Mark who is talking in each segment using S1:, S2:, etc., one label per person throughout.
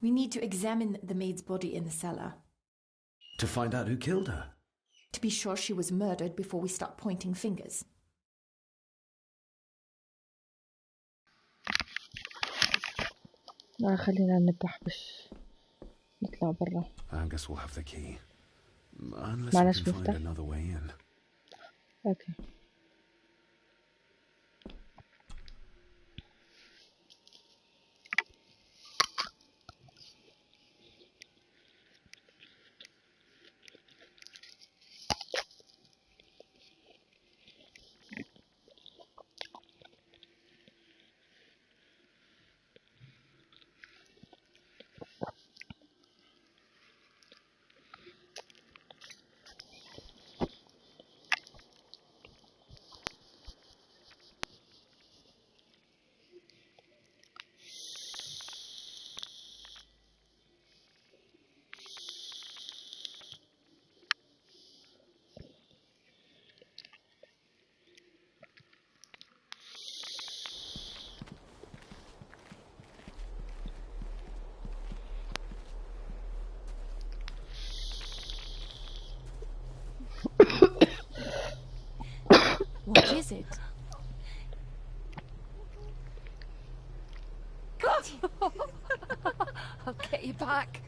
S1: We need to examine the maid's body in the cellar.
S2: To find out who killed her?
S1: To be sure she was murdered before we start pointing fingers.
S3: خلينا نذبح باش نطلع برا.
S2: I guess we'll have the key. Unless we
S3: معناش
S2: can find
S3: مفتاح.
S2: another way in.
S3: اوكي.
S1: What is it?
S4: I'll get you back.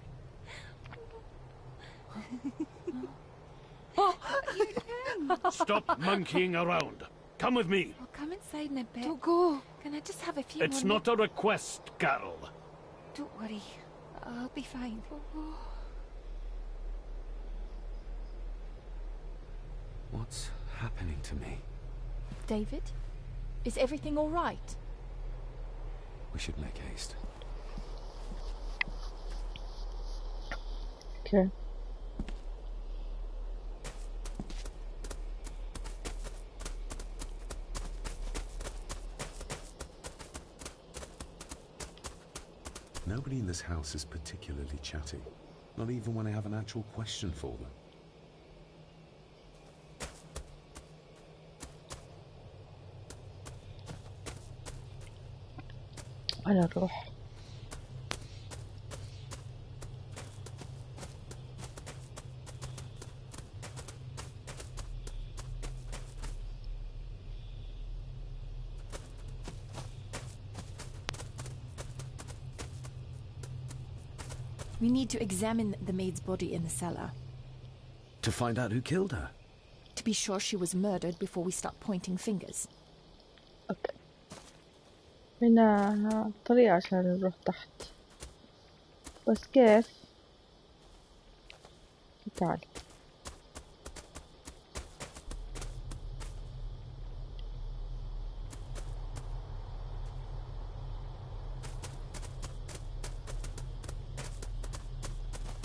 S5: Stop monkeying around. Come with me.
S4: I'll come inside in a bit.
S6: Don't go.
S4: Can I just have a few
S5: It's
S4: more
S5: not a request, Carol.
S4: Don't worry. I'll be fine.
S2: What's happening to me?
S1: David? Is everything all right?
S2: We should make haste.
S3: Okay.
S2: Nobody in this house is particularly chatty. Not even when I have an actual question for them.
S3: أنا أروح.
S1: We need to examine the maid's body in the cellar.
S2: To find out who killed her?
S1: To be sure she was murdered before we start pointing fingers.
S3: أوكي. هنا طريقة عشان نروح تحت. بس كيف؟ تعال.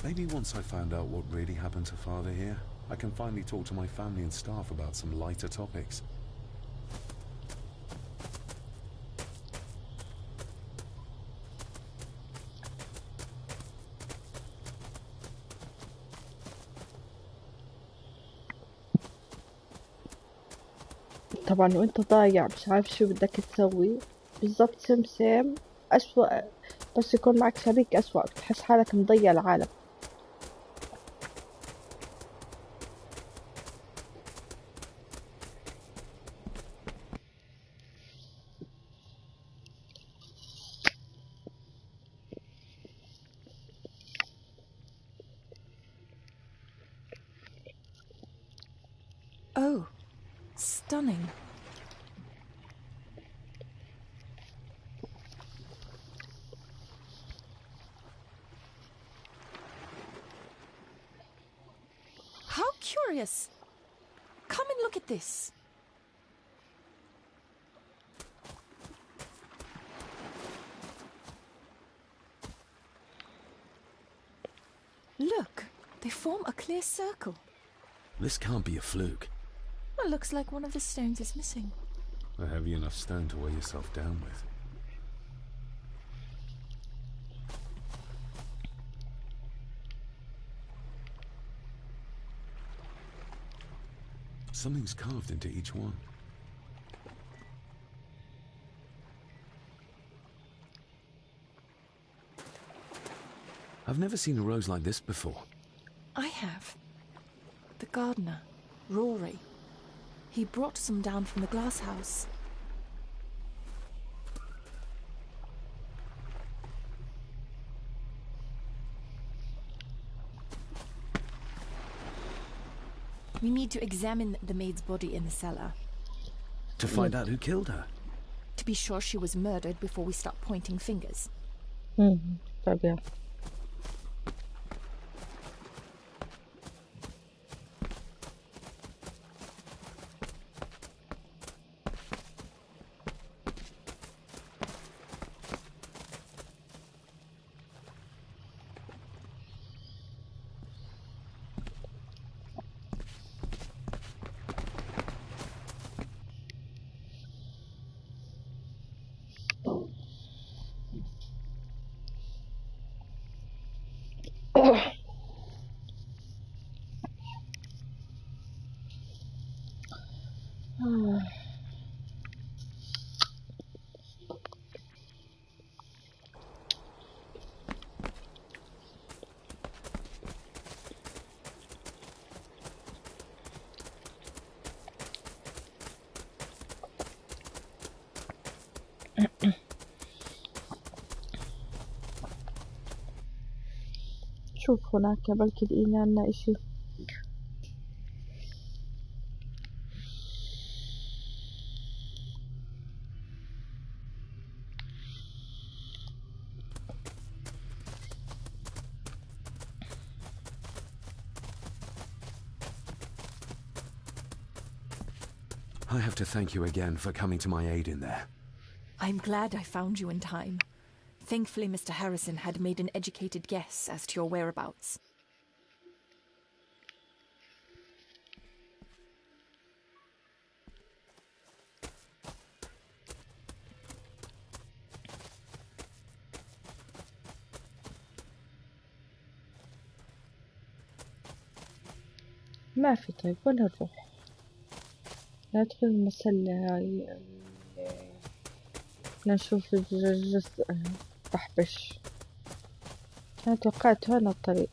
S2: Maybe once I found out what really happened to Father here, I can finally talk to my family and staff about some lighter topics.
S3: طبعا وانت ضايع مش عارف شو بدك تسوي بالضبط سمسم أسوأ. بس يكون معك شريك أسوأ بتحس حالك مضيع العالم.
S1: Oh, stunning. How curious. Come and look at this. Look, they form a clear circle.
S2: This can't be a fluke.
S1: Well, looks like one of the stones is missing.
S2: A heavy enough stone to weigh yourself down with. Something's carved into each one. I've never seen a rose like this before.
S1: I have. The gardener, Rory. He brought some down from the glass house. We need to examine the maid's body in the cellar.
S2: To find out who killed her.
S1: To be sure she was murdered before we start pointing fingers.
S3: طيب يلا. شوف هناك بلكي لقينا لنا اشي.
S2: I have to thank you again for coming to my aid in there.
S1: I'm glad I found you in time. Thankfully, Mr. Harrison had made an educated guess as to your whereabouts.
S3: ما في. طيب وين نروح؟ ندخل المسلة هاي نشوف الجزء بحبش. أنا توقعت هون الطريق.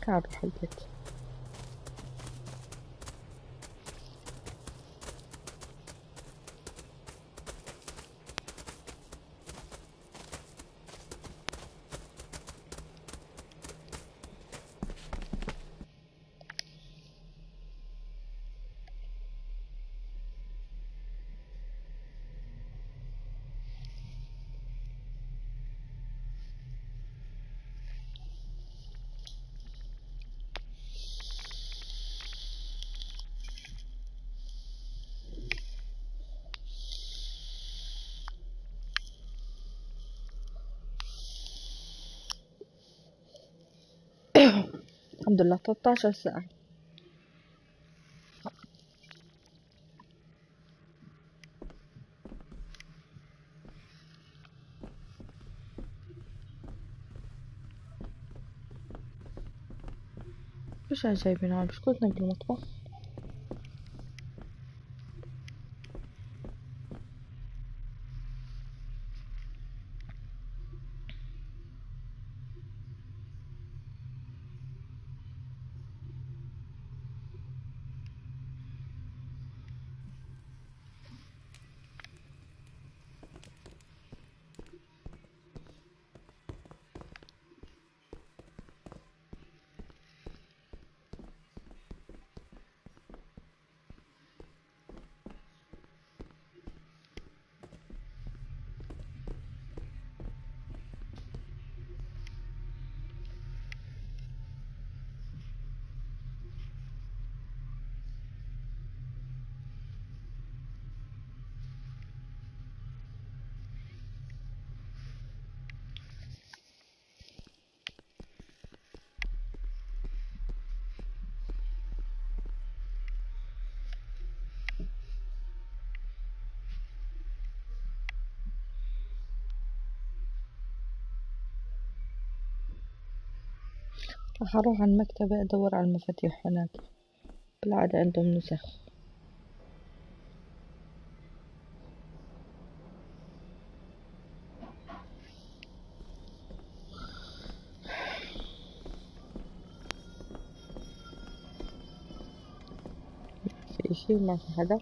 S3: تعال روح البيت. الحمد لله 13 ساعة. ايش جايبين هون؟ مش كنا بالمطبخ؟ راح اروح على المكتبة ادور على المفاتيح هناك، بالعادة عندهم نسخ. في اشي؟ ما في حدا.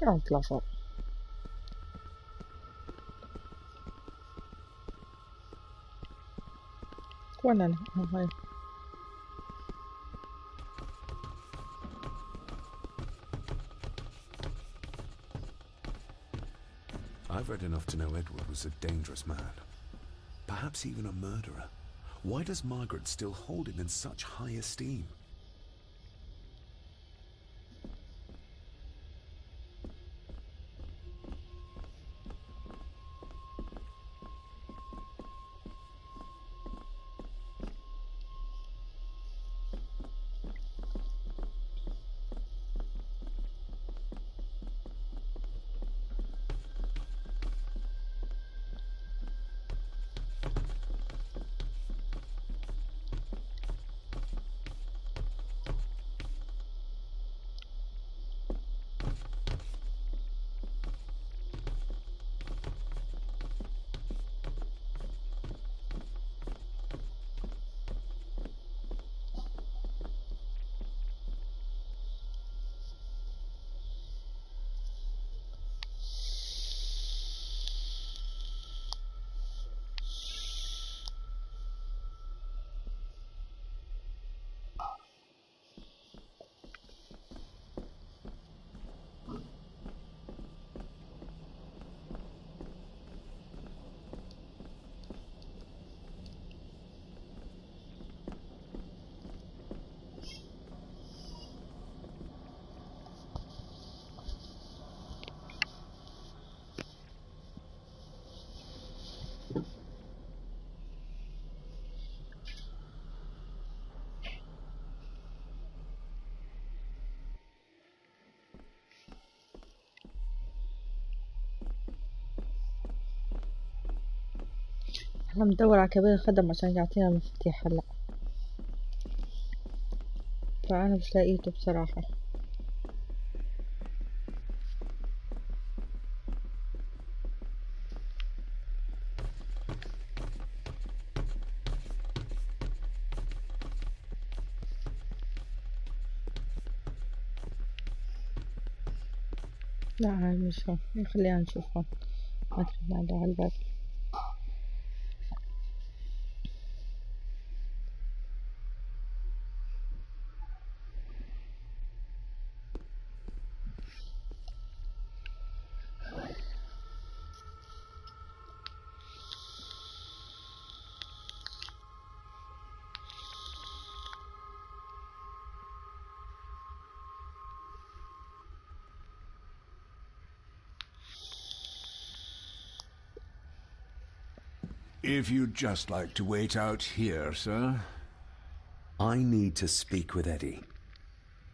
S3: اطلع فوق. وين انا؟ هاي.
S2: I've read enough to know Edward was a dangerous man. Perhaps even a murderer. Why does Margaret still hold him in such high esteem?
S3: احنا بندور على كبير الخدم عشان يعطينا المفاتيح هلا، فانا مش لاقيته بصراحة. لا هاي مش هون، خلينا نشوف هون. ما ادري هذا على الباب.
S6: If you'd just like to wait out here, sir.
S2: I need to speak with Eddie.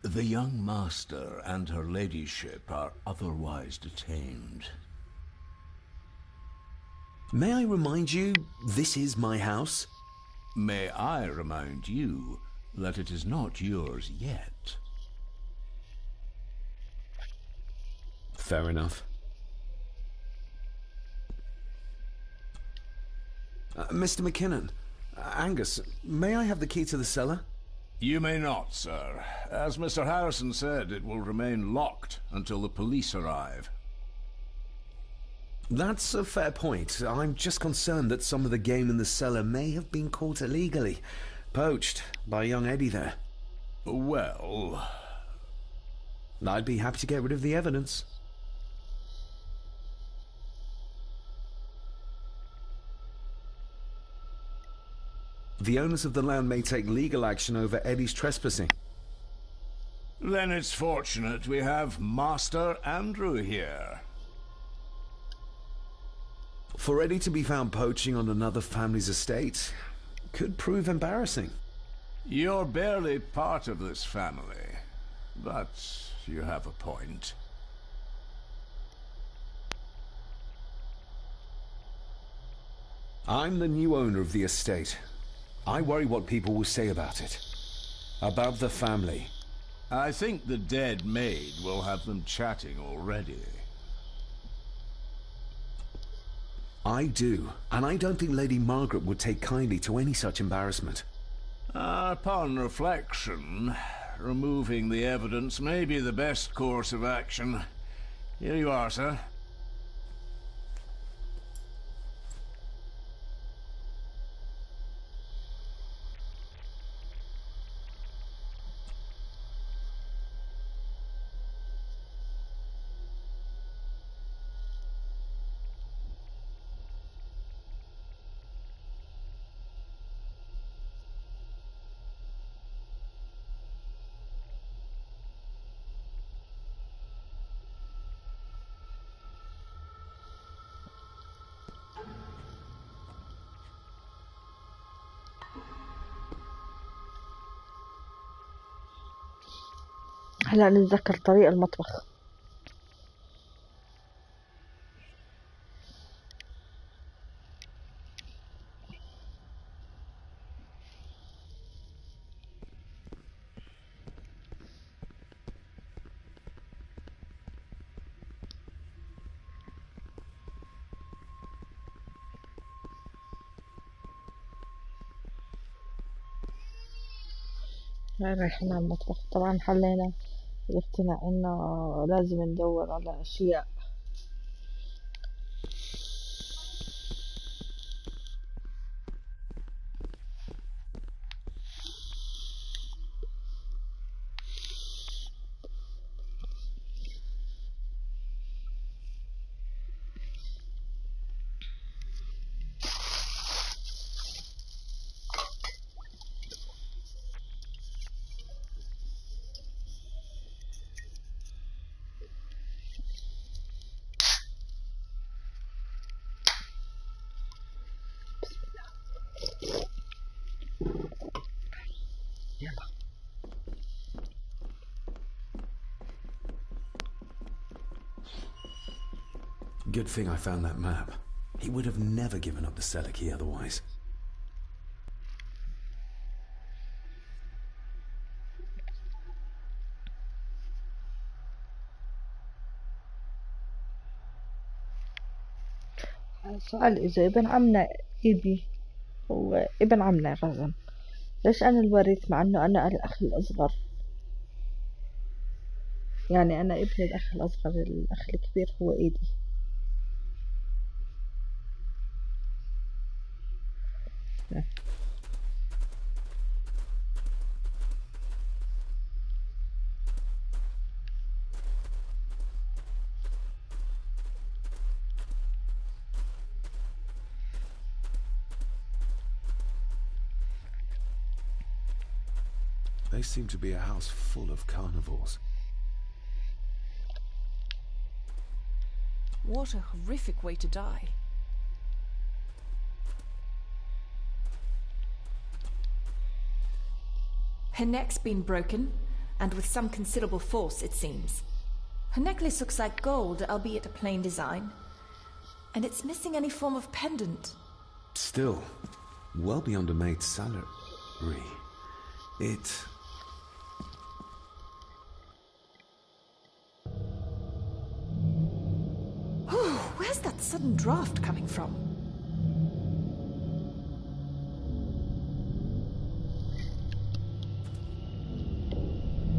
S6: The young master and her ladyship are otherwise detained.
S2: May I remind you, this is my house?
S6: May I remind you that it is not yours yet?
S2: Fair enough. Mr. McKinnon, Angus, may I have the key to the cellar?
S6: You may not, sir. As Mr. Harrison said, it will remain locked until the police arrive.
S2: That's a fair point. I'm just concerned that some of the game in the cellar may have been caught illegally. Poached by young Eddie there.
S6: Well...
S2: I'd be happy to get rid of the evidence. The owners of the land may take legal action over Eddie's trespassing.
S6: Then it's fortunate we have Master Andrew here.
S2: For Eddie to be found poaching on another family's estate could prove embarrassing.
S6: You're barely part of this family, but you have a point.
S2: I'm the new owner of the estate. I worry what people will say about it. About the family.
S6: I think the dead maid will have them chatting already.
S2: I do, and I don't think Lady Margaret would take kindly to any such embarrassment.
S6: Upon reflection, removing the evidence may be the best course of action. Here you are, sir.
S3: هلا نتذكر طريق المطبخ. رايحين على المطبخ. طبعا حلينا الاقتناع انه لازم ندور على اشياء.
S2: Good thing I found that map. He would have never given up the cellar key otherwise.
S3: سؤال: إذا ابن عمنا إيدي هو ابن عمنا غزن، ليش أنا الوريث مع إنه أنا الأخ الأصغر؟ يعني أنا ابن الأخ الأصغر، الأخ الكبير هو إيدي.
S2: They seem to be a house full of carnivores.
S1: What a horrific way to die. Her neck's been broken, and with some considerable force, it seems. Her necklace looks like gold, albeit a plain design. And it's missing any form of pendant.
S2: Still, well beyond a maid's salary. It...
S1: where's that sudden draft coming from?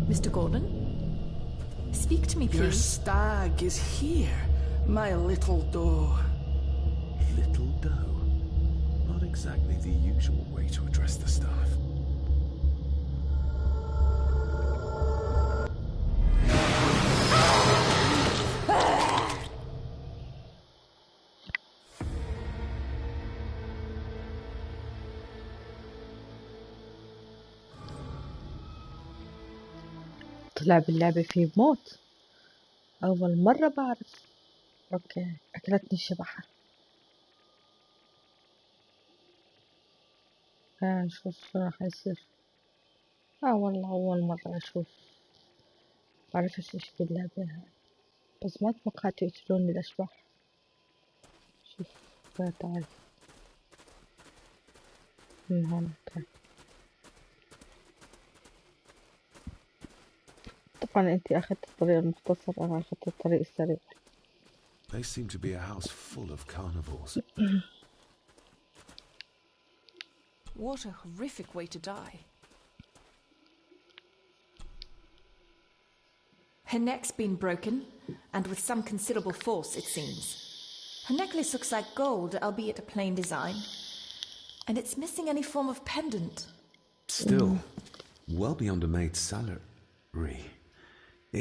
S1: Mr. Gordon? Speak to me, please.
S7: Your stag is here, my little doe.
S2: Little doe. Not exactly the usual way to address the staff.
S3: طلع باللعبة فيه موت. أول مرة بعرف. أوكي أكلتني الشبحة. نشوف شو راح يصير. والله أول مرة أشوف. بعرفش إيش باللعبة هاي. بس ما توقعت يقتلوني الأشباح. شوف تعال من هون. اوكي طبعا انتي اخذت الطريق المختصر، انا اخذت الطريق السريع.
S2: They seem to be a house full of carnivores.
S1: What a horrific way to die. Her neck's been broken, and with some considerable force, it seems. Her necklace looks like gold, albeit a plain design, and it's missing any form of pendant.
S2: Still, well beyond a maid's salary.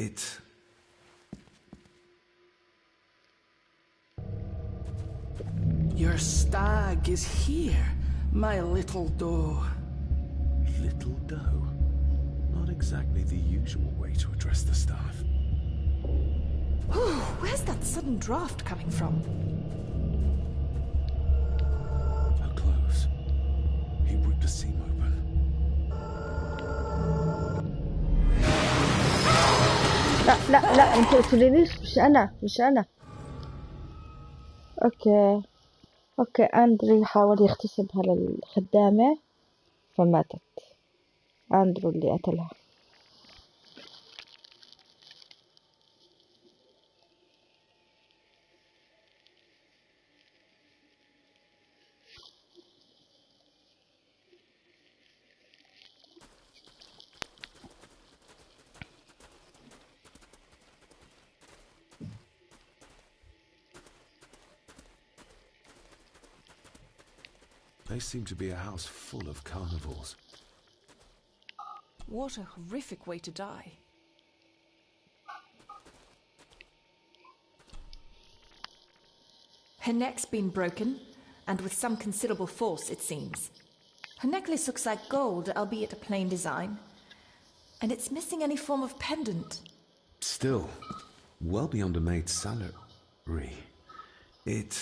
S2: It...
S7: Your stag is here, my little doe.
S2: Little doe? Not exactly the usual way to address the staff.
S1: Where's that sudden draft coming from?
S2: Her clothes. He ripped the seam open.
S3: لا انتوا قلتوليش مش انا. اوكي اندرو حاول يغتصبها للخدامة فماتت. اندرو اللي قتلها.
S2: They seem to be a house full of carnivores.
S1: What a horrific way to die. Her neck's been broken, and with some considerable force, it seems. Her necklace looks like gold, albeit a plain design, and it's missing any form of pendant.
S2: Still, well beyond a maid's salary. It...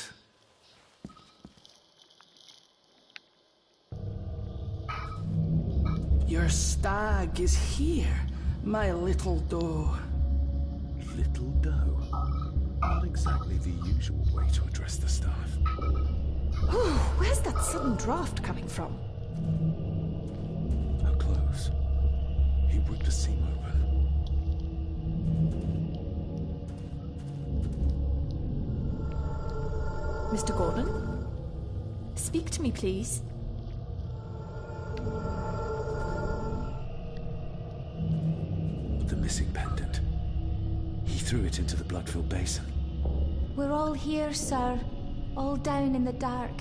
S7: Your stag is here, my little doe.
S2: Little doe? Not exactly the usual way to address the staff.
S1: Where's that sudden draft coming from?
S2: Her clothes. He ripped the seam open.
S1: Mr. Gordon? Speak to me, please.
S2: The missing pendant. He threw it into the blood-filled basin.
S4: We're all here, sir. All down in the dark.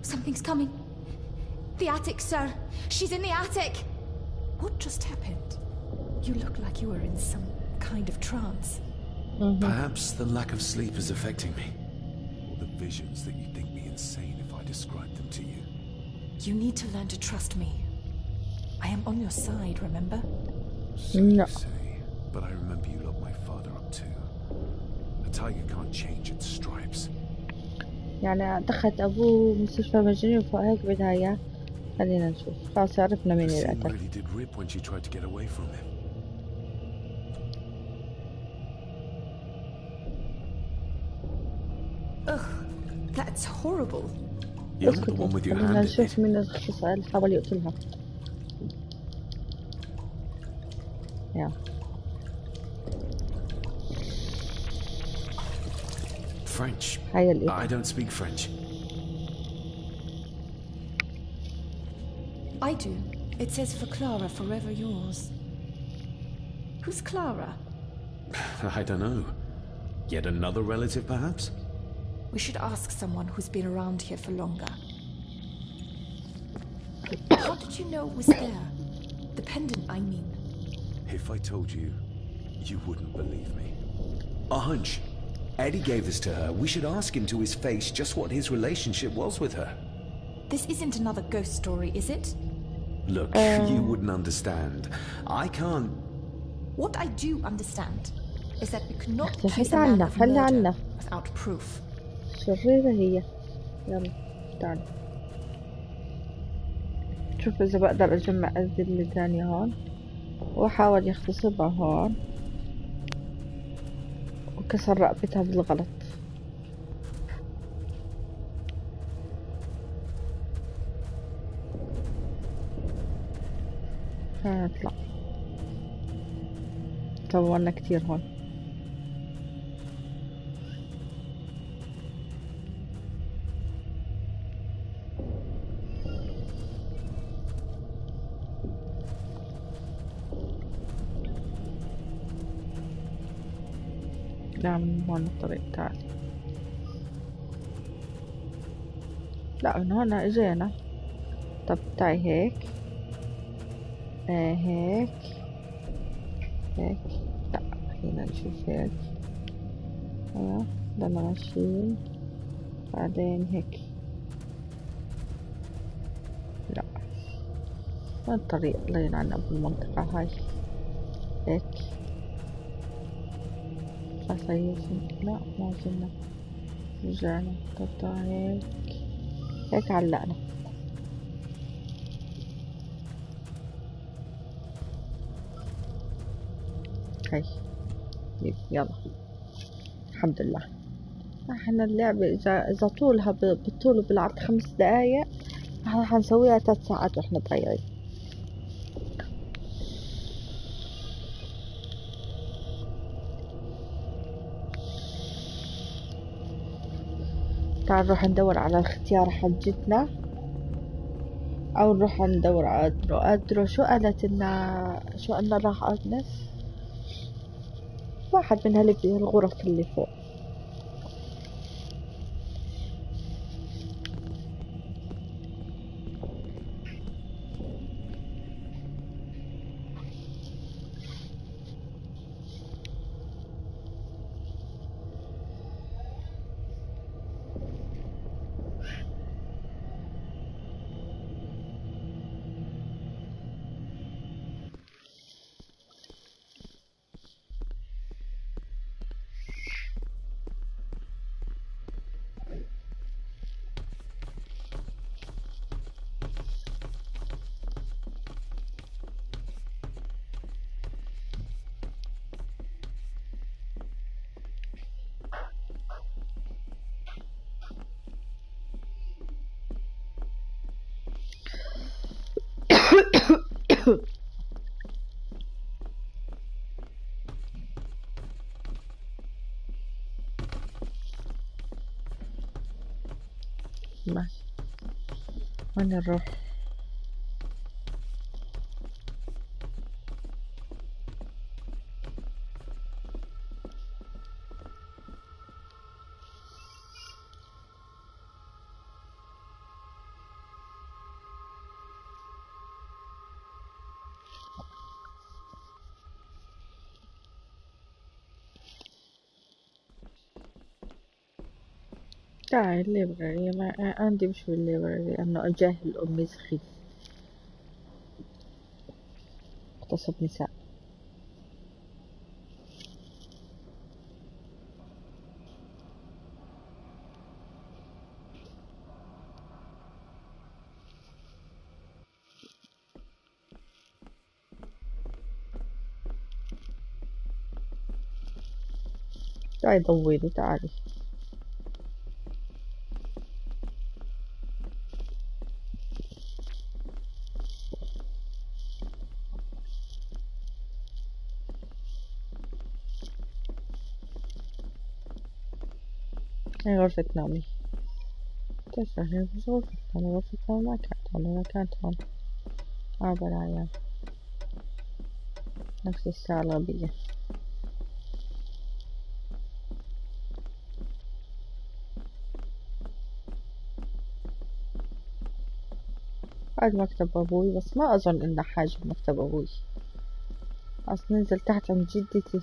S4: Something's coming. The attic, sir. She's in the attic.
S1: What just happened? You look like you were in some kind of trance.
S2: Perhaps the lack of sleep is affecting me. Or the visions that you'd think me insane if I described them to you.
S1: You need to learn to trust me. I am on your side, remember?
S2: So
S3: No.
S2: you say, but I remember you locked my father up too. A tiger can't change its stripes.
S3: يعني دخلت ابوه مستشفى مجانين وفوق هيك بداية. خلينا نشوف. خلاص عرفنا مين
S2: The
S3: اللي
S2: seam
S3: قتل.
S2: really did rip when she tried to get away from him.
S1: That's horrible.
S2: You're not the one with your
S3: خلينا
S2: hand in
S3: نشوف
S2: it.
S3: مين اللي حاول يقتلها. يا
S2: French.
S3: هاي الإيطالي.
S2: I don't speak French.
S1: I do. It says for Clara, forever yours. Who's Clara?
S2: I don't know. Yet another relative, perhaps?
S1: We should ask someone who's been around here for longer. How did you know it was there? The pendant, I mean.
S2: If I told you, you wouldn't believe me. A hunch. Eddie gave this to her. We should ask him to his face just what his relationship was with her.
S1: This isn't another ghost story, is it?
S2: Look, you wouldn't understand. I can't...
S1: What I do understand is that we could not
S3: اختفت
S1: accuse a man
S3: عنا،
S1: of
S3: خلي عنا.
S1: murder without proof.
S3: شريرة هي. يلا تعال شوف إذا بقدر أجمع الذل تاني هون، وأحاول يغتصبها هون وكسر رقبتها بالغلط. هنطلع طولنا كتير هون. لا من هون الطريق، تعال. لا من هون اجينا. طب تعي هيك. هيك هيك. لا خلينا نشوف هيك. ضلنا ماشيين بعدين هيك. لا وين الطريق اللي يلعنا بالمنطقة هاي؟ هيك. لا ما زلنا رجعنا. طب هيك هيك علقنا. هاي يلا الحمد لله. احنا اللعبة اذا طولها بالطول وبالعرض 5 دقايق، احنا حنسويها 3 ساعات واحنا ضايعين. تعال نروح ندور على اختيار حجتنا، او نروح ندور على أدرو. شو قالت لنا؟ شو قالنا راح أجنس؟ واحد من الغرف اللي فوق. ماشي وين نروح؟ تعال الليبراري. ما عندي مش بالليبراري لأنه أجاهل أمي سخيف. اغتصب نساء. تعالي ضويلي تعالي. هاي غرفة نومي. تشرح بس غرفة نومي، غرفة نومي ما كانت هون ولا كانت هون. برايا نفس الساعة الغبية. هاد مكتب أبوي، بس ما أظن إنه حاجة بمكتب أبوي. أصل ننزل تحت عند جدتي.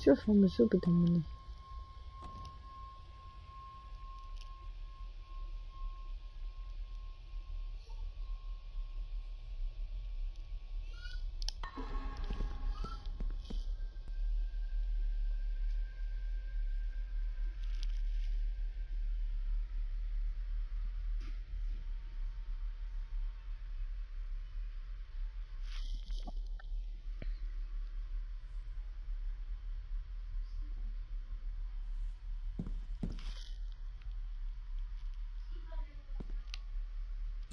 S3: شوف هم شو بدهم مني.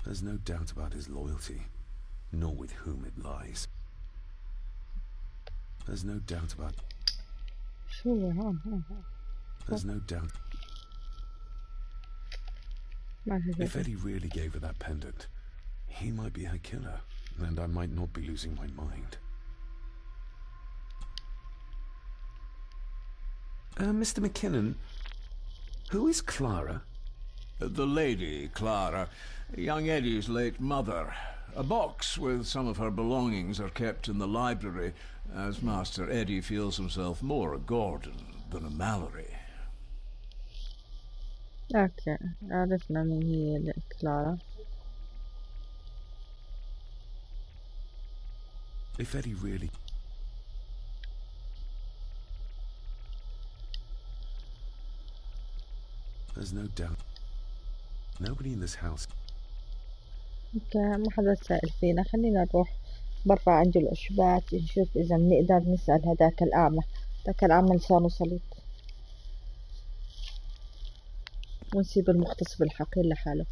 S2: There's no doubt about his loyalty, nor with whom it lies. There's no doubt about...
S3: شو هون
S2: There's no doubt...
S3: ما في
S2: If Eddie really gave her that pendant, he might be her killer, and I might not be losing my mind. Mr. McKinnon, who is Clara?
S6: The lady, Clara, young Eddie's late mother. A box with some of her belongings are kept in the library, as Master Eddie feels himself more a Gordon than a Mallory.
S3: اوكي عرفنا من هي كلارا.
S2: If Eddie really... There's no doubt. Nobody in this house...
S3: اوكي ما حدا سائل فينا، خلينا نروح برا عند العشبات نشوف اذا بنقدر نسأل هداك الأعمى. هداك الأعمى لسانه سليط، ونسيب المغتصب الحقير لحاله.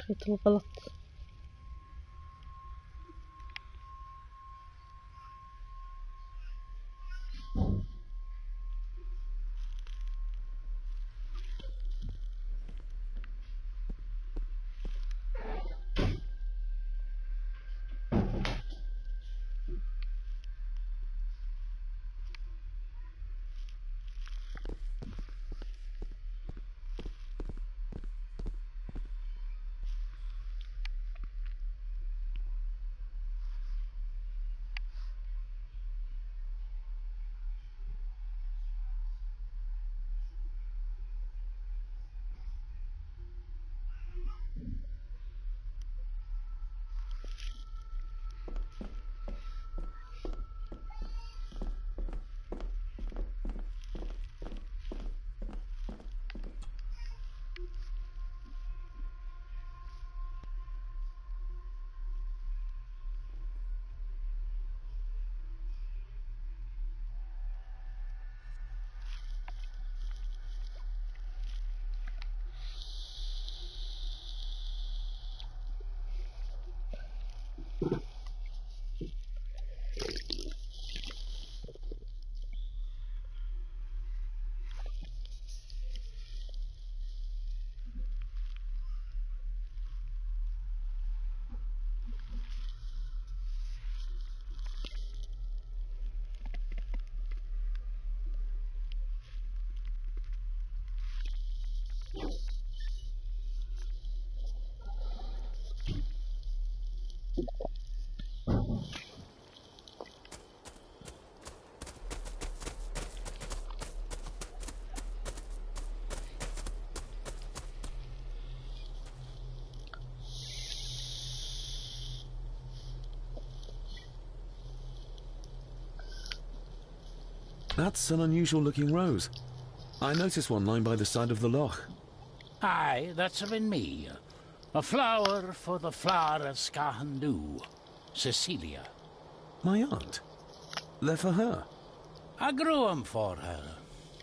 S3: خيط الغلط.
S2: That's an unusual looking rose. I noticed one lying by the side of the loch.
S8: Aye, that's been me. A flower for the flower of Scahandu, Cecilia.
S2: My aunt? They're for her?
S8: I grew 'em for her.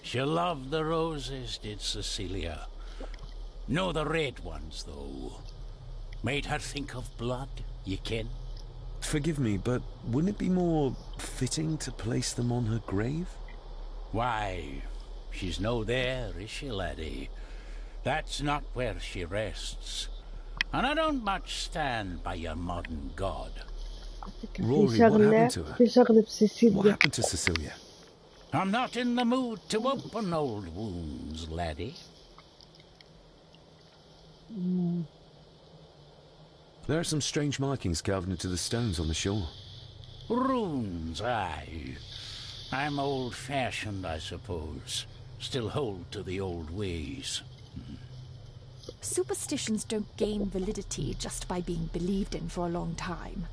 S8: She loved the roses, did Cecilia. No the red ones, though. Made her think of blood, you ken.
S2: Forgive me, but wouldn't it be more fitting to place them on her grave?
S8: Why, she's no there, is she, laddie? That's not where she rests. And I don't much stand by your modern god.
S2: Rory, what happened to her?
S3: في شغلة بسيسيليا.
S2: What happened to Cecilia?
S8: I'm not in the mood to open old wounds, laddie.
S2: There are some strange markings carved into the stones on the shore.
S8: Runes, aye. I'm old-fashioned, I suppose. Still hold to the old ways.
S1: Superstitions don't gain validity just by being believed in for a long time.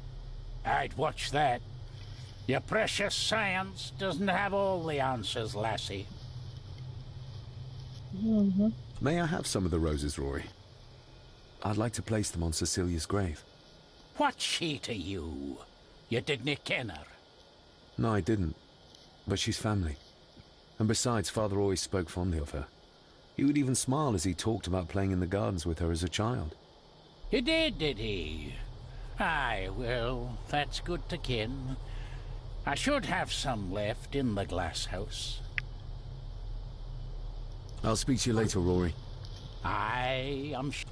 S8: I'd watch that. Your precious science doesn't have all the answers, lassie.
S2: May I have some of the roses, Rory? I'd like to place them on Cecilia's grave.
S8: What's she to you? You didn't ken her.
S2: No, I didn't. But she's family. And besides, Father always spoke fondly of her. He would even smile as he talked about playing in the gardens with her as a child.
S8: He did he? Aye, well, that's good to ken. I should have some left in the glass house.
S2: I'll speak to you later, Rory.
S8: Aye, I'm sure.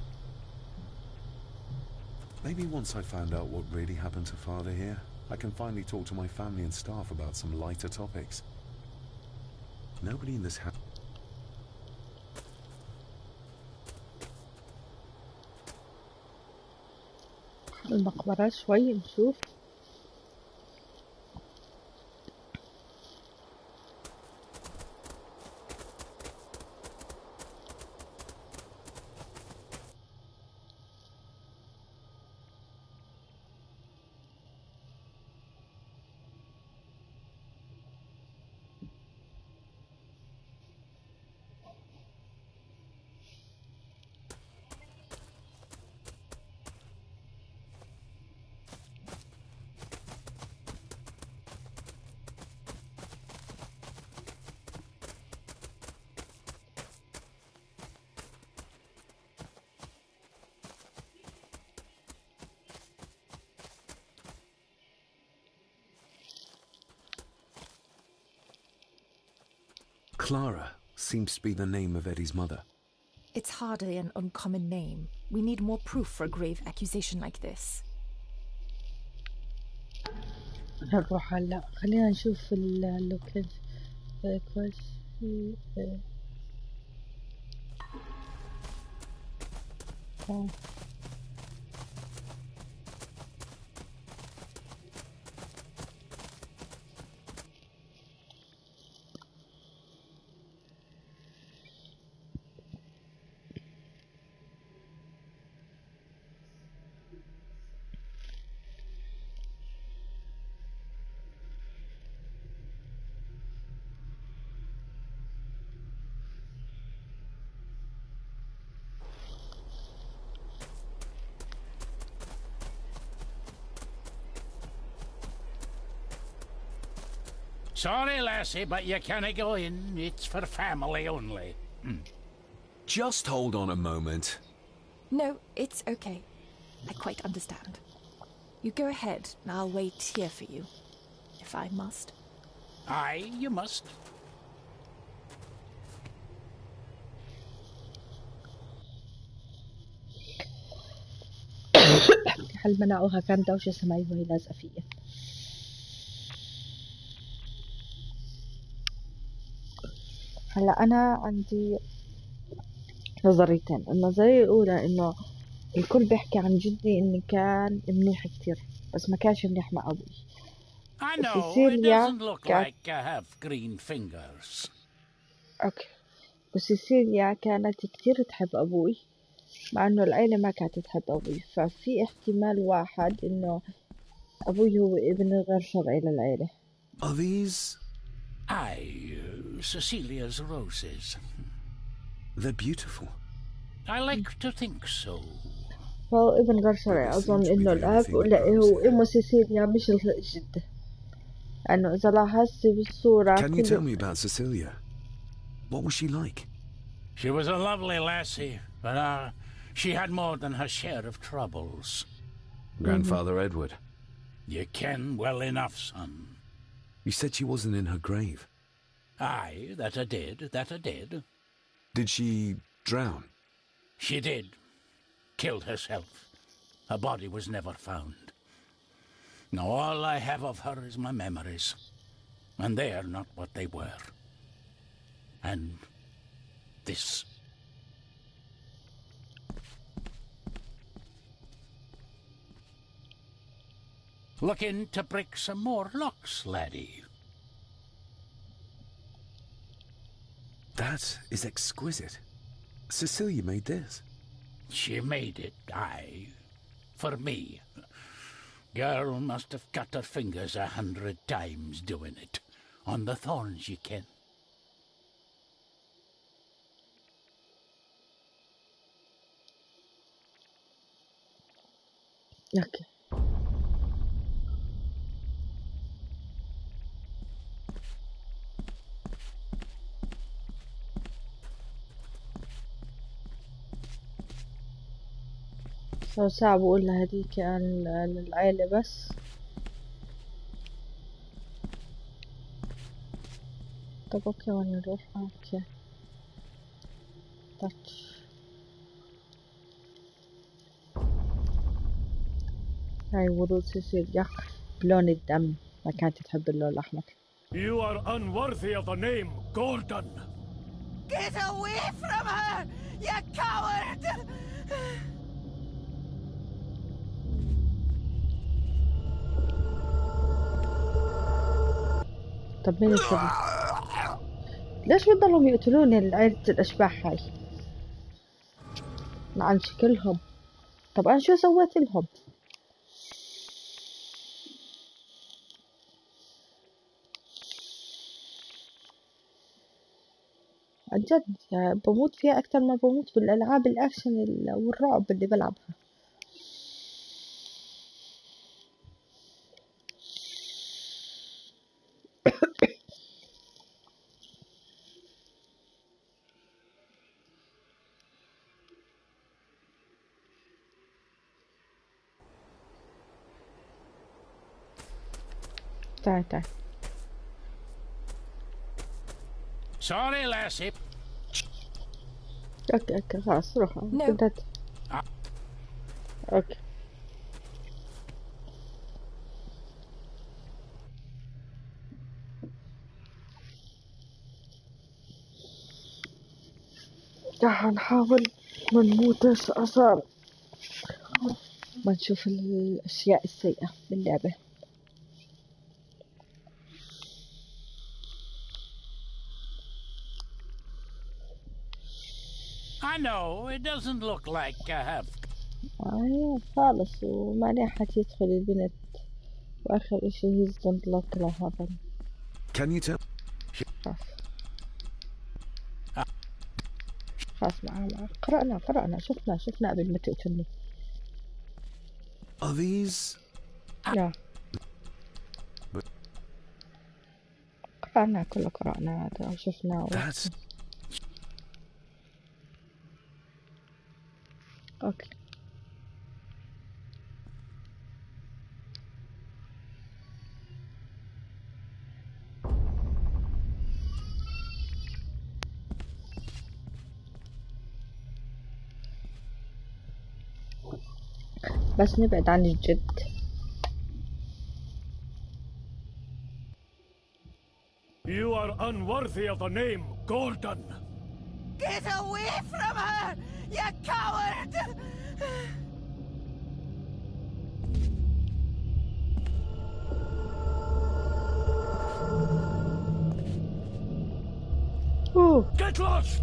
S2: Maybe once I found out what really happened to Father here, I can finally talk to my family and staff about some lighter topics. Nobody in this house...
S3: المقبرة شوي نشوف.
S2: Clara seems to be the name of Eddie's mother.
S1: It's hardly an uncommon name. We need more proof for a grave accusation like this.
S3: نروح هلا خلينا نشوف اللوكيشن كويس.
S8: Sorry, lassie, but you can't go in. It's for family only.
S2: Just hold on a moment.
S1: No, it's okay. I quite understand. You go ahead, and I'll wait here for you, if I must.
S8: Aye, you must.
S3: حل مناعوها كان دوشة سماعي وهي لازقة فيا. هلا أنا عندي نظريتين. النظرية الأولى إنه الكل بيحكي عن جدي إني كان منيح كتير بس ما كانش منيح مع أبوي.
S8: I know, it
S3: سيسيليا
S8: doesn't look like I have green fingers.
S3: أوكي. وسيسيليا كانت كتير تحب أبوي مع إنه العيلة ما كانت تحب أبوي، ففي احتمال واحد إنه أبوي هو ابن غير شرعي للعيلة.
S2: Are these
S8: Aye, Cecilia's roses.
S2: They're beautiful.
S8: I like to think so.
S3: فهو ابن قرصرة أظن إنه الأب ولا هو أمه سيسيليا مش الجدة. لأنه إذا لاحظت بالصورة.
S2: Can you tell me about Cecilia? What was she like?
S8: She was a lovely lassie, but she had more than her share of troubles.
S2: Grandfather Edward.
S8: You ken well enough, son.
S2: You said she wasn't in her grave.
S8: Aye, that I did.
S2: Did she drown?
S8: She did. Killed herself. Her body was never found. Now all I have of her is my memories. And they are not what they were. And this. Looking to break some more locks, laddie.
S2: That is exquisite. Cecilia made this.
S8: She made it, aye. For me. Girl must have cut her fingers 100 times doing it. On the thorns, ye ken.
S3: Okay. ساعة بقول لها هديك للعيلة بس. طب اوكي وين نروح؟ اوكي تاتش. هاي ورود سيسيليا بلون الدم، ما كانت تحب اللون الأحمر.
S5: You are unworthy of the name Gordon.
S9: Get away from her, you coward!
S3: طب مين السبب؟ ليش بضلهم يقتلوني عيلة الأشباح هاي؟ عن شكلهم. طب أنا شو سويت لهم؟ عن جد يعني بموت فيها أكتر ما بموت بالألعاب الأكشن والرعب اللي بلعبها. تعال تعال.
S8: Sorry, lassie.
S3: اوكي خلاص روح.
S1: No.
S3: اوكي. تعال نحاول ما نموتش عشان ما نشوف الأشياء السيئة باللعبة.
S8: I know, it doesn't look like I have.
S3: خالص وما راح يدخل البنت وآخر إشي he's don't look like heaven.
S2: Can you tell?
S3: خلاص معاه قرأنا شفنا قبل ما تقتلني.
S2: Are these?
S3: لا قرأنا كله قرأنا شفنا.
S2: That's.
S3: اوكي بس نبعد عن الجد.
S5: You are unworthy of the name Gordon.
S9: Get away from her, you coward!
S3: Ooh.
S5: Get lost!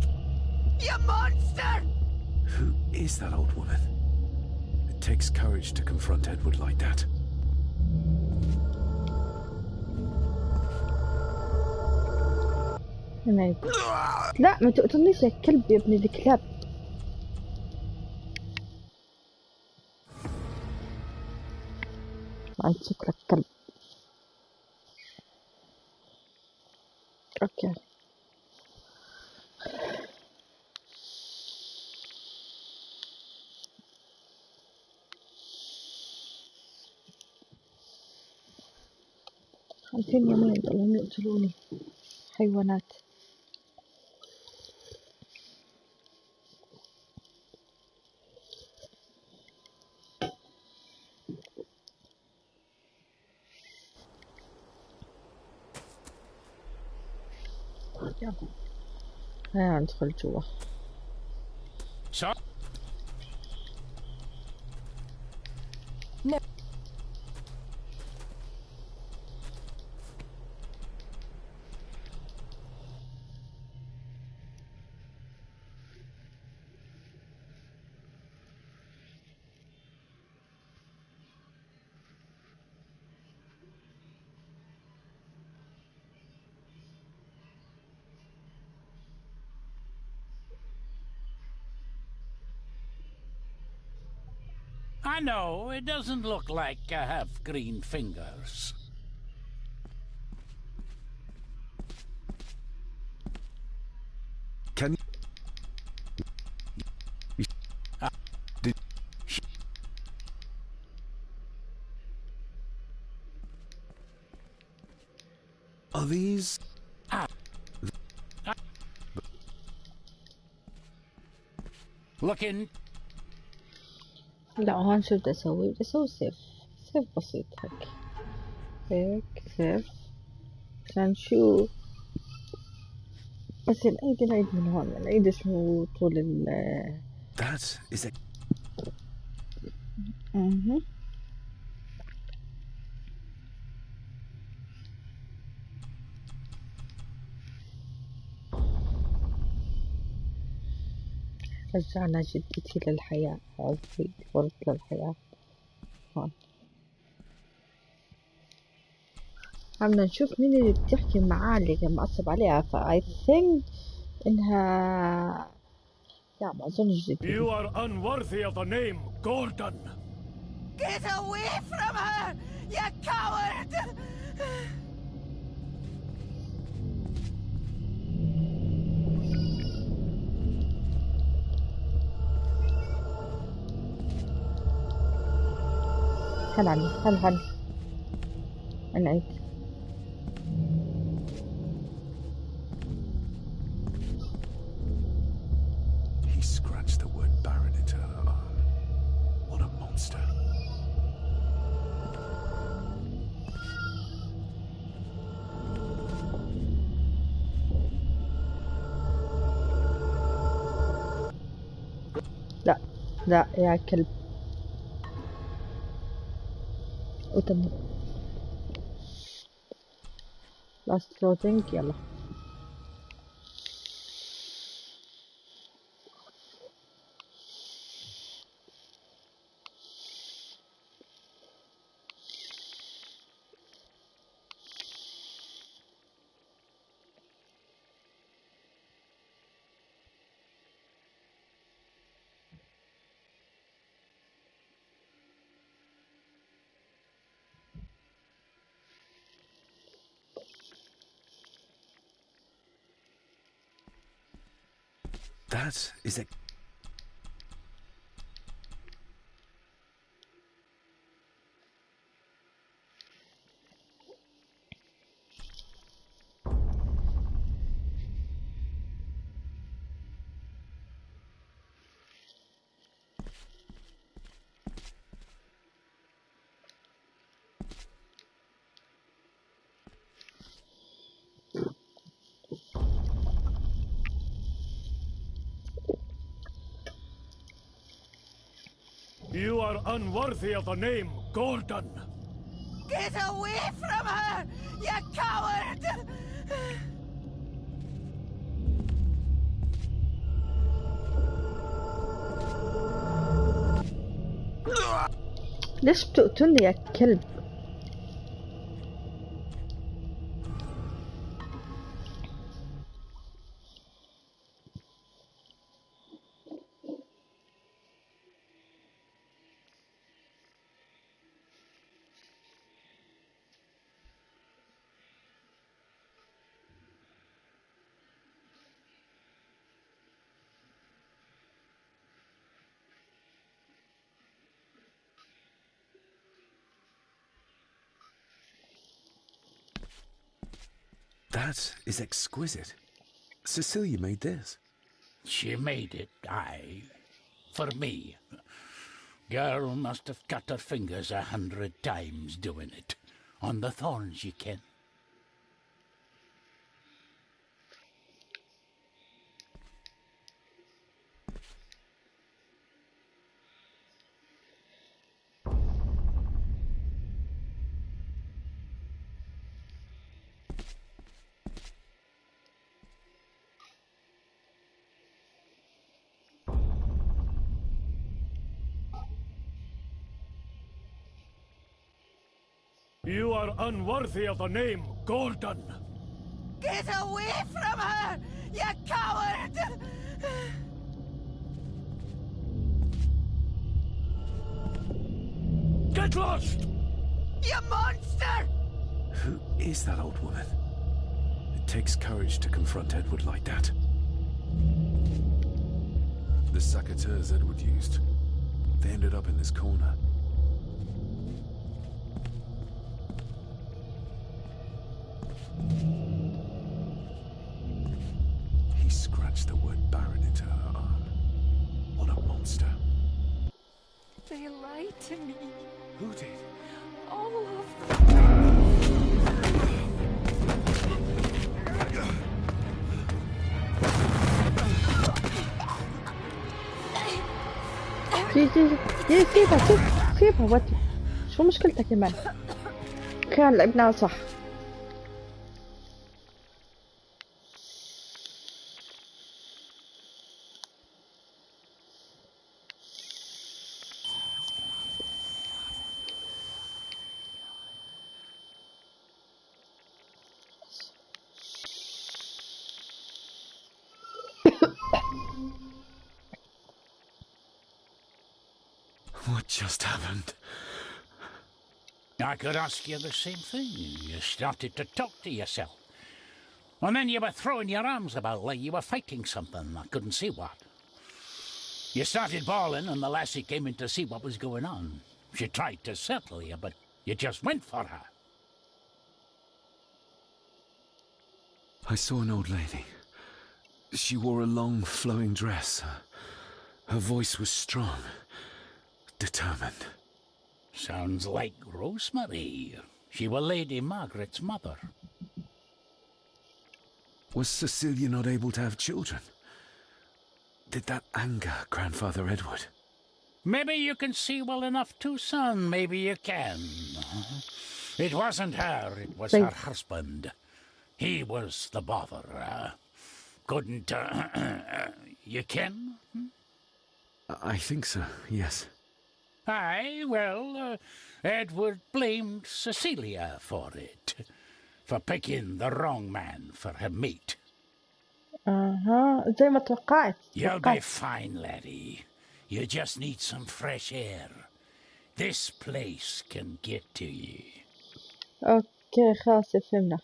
S9: You monster!
S2: Who is that old woman? It takes courage to confront Edward like that.
S3: نعيد. لا ما تقتلنيش يا كلب يا ابن الكلاب. انت شكلك كلب. اوكي. خمسين يومين ضلهم يقتلوني حيوانات. يلا هيا ندخل جوا.
S8: I know, it doesn't look like I have green fingers.
S2: Can you... Did... Are these...
S8: Look in.
S3: لا هون شو بدي اسوي؟ بدي اسوي سيف. سيف بسيط هيك. هيك سيف عشان شو بس نعيد من هون. ما نعيدش طول ال
S2: That is a...
S3: رجعنا جدتي للحياة. قصدي ورد للحياة. هون عم نشوف مين اللي بتحكي معاه اللي كان معصب عليها. I think إنها لا ما أظنش جدتي.
S5: You are unworthy of the name Gordon.
S9: Get away from her, you coward!
S3: هل نعيد.
S2: He scratched the word Baron into her arm. What a monster.
S3: لا يا كلب. وتم last closing. يلا
S2: That is a...
S5: You are unworthy of the name Gordon.
S9: Get away from her, you coward!
S3: ليش بتقتلني يا كلب؟
S2: That is exquisite. Cecilia made this.
S8: She made it, aye. For me. Girl must have cut her fingers 100 times doing it. On the thorns, ye ken.
S5: You are unworthy of the name Gordon.
S9: Get away from her, you coward!
S5: Get lost!
S9: You monster!
S2: Who is that old woman? It takes courage to confront Edward like that. The saboteur Edward used. They ended up in this corner. He scratched the word Baron into her arm. What a monster.
S1: They lied to me.
S2: Who did?
S1: All of them.
S3: جي سيبها ودي. شو مشكلتك يا مان؟ خير لعبناها صح.
S2: What just happened?
S8: I could ask you the same thing. You started to talk to yourself. And then you were throwing your arms about like you were fighting something. I couldn't see what. You started bawling and the lassie came in to see what was going on. She tried to settle you, but you just went for her.
S2: I saw an old lady. She wore a long, flowing dress. Her voice was strong, determined.
S8: Sounds like Rosemary. She was Lady Margaret's mother.
S2: Was Cecilia not able to have children? Did that anger Grandfather Edward?
S8: Maybe you can see well enough too, son. Maybe you can. It wasn't her, it was her husband. He was the bother. Couldn't, you ken?
S2: I think so, yes.
S8: Aye, well, Edward blamed Cecilia for it. For picking the wrong man for her mate.
S3: زي ما توقعت.
S8: You'll be fine, laddie. You just need some fresh air. This place can get to you.
S3: اوكي خلاص فهمنا.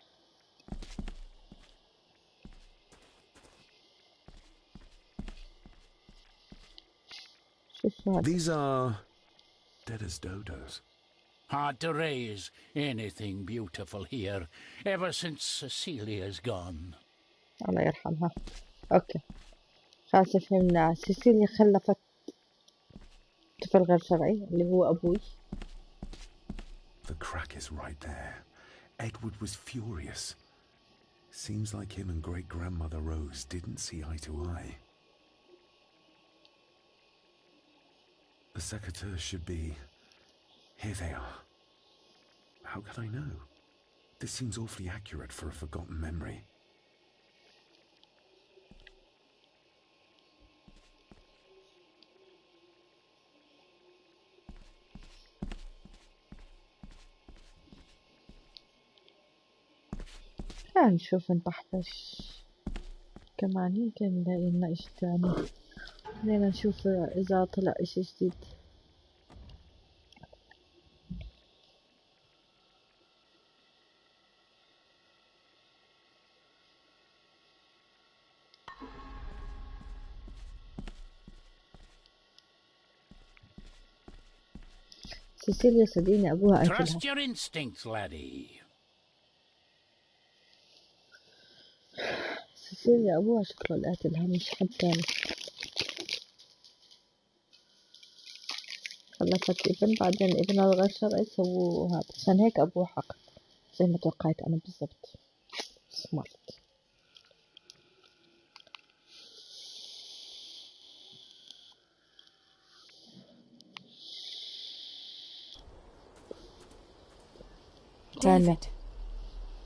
S2: These are dead as dodos.
S8: Hard to raise anything beautiful here, ever since Cecilia's gone.
S3: الله يرحمها. اوكي خلاص فهمنا. سيسيليا خلفت طفل غير شرعي اللي هو ابوي.
S2: The crack is right there. Edward was furious. Seems like him and great-grandmother Rose didn't see eye to eye. The secateurs should be... Here they are. How could I know? This seems awfully accurate for a forgotten memory.
S3: نشوف نطحطش كمان يمكن نلاقي لنا اشي تاني. خلينا نشوف اذا طلع اشي جديد. سيسيليا صدقيني ابوها قتلها.
S8: Trust your instincts, laddie.
S3: سيريا أبوها شكله القاتل، هم مش حد تاني. خلفت ابن، بعدين ابنها الغير شرعي سووه هذا، عشان هيك أبوها حقد زي ما توقعت أنا بالضبط. سمارت.
S1: David,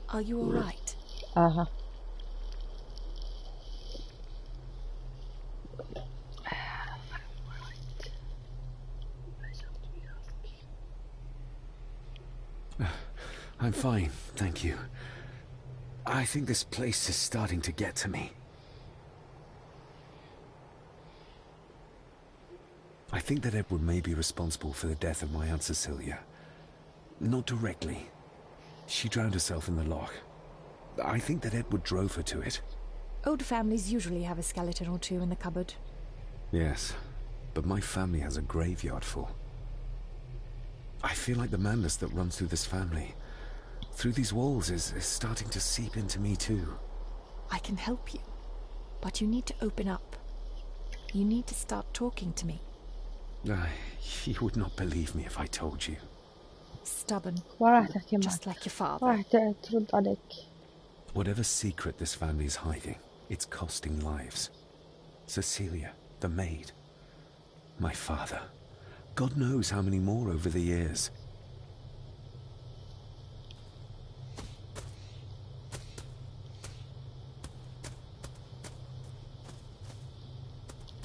S1: are you all right?
S3: آها.
S2: I'm fine, thank you. I think this place is starting to get to me. I think that Edward may be responsible for the death of my Aunt Cecilia. Not directly. She drowned herself in the loch. I think that Edward drove her to it.
S1: Old families usually have a skeleton or two in the cupboard.
S2: Yes, but my family has a graveyard full. I feel like the madness that runs through this family, through these walls, is starting to seep into me too.
S1: I can help you, but you need to open up. You need to start talking to me.
S2: You would not believe me if I told you.
S1: Stubborn, just like your father.
S2: Whatever secret this family is hiding, it's costing lives. Cecilia, the maid, my father, God knows how many more over the years.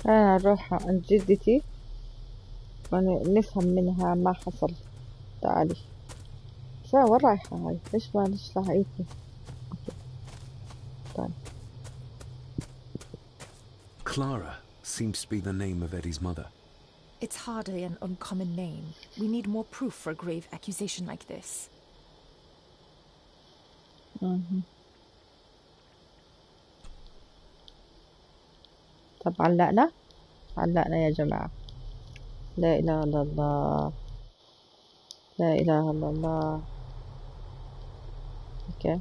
S3: أنا أروح عند جدتي ونفهم منها ما حصل. تعالي. وين رايحة هاي؟ ليش ما لاقيتني؟ طيب.
S2: Clara seems to be the name of Eddie's mother.
S1: It's hardly an uncommon name. We need more proof for a grave accusation like this.
S3: طب علقنا يا جماعة. لا إله إلا الله، لا إله إلا الله. اوكي.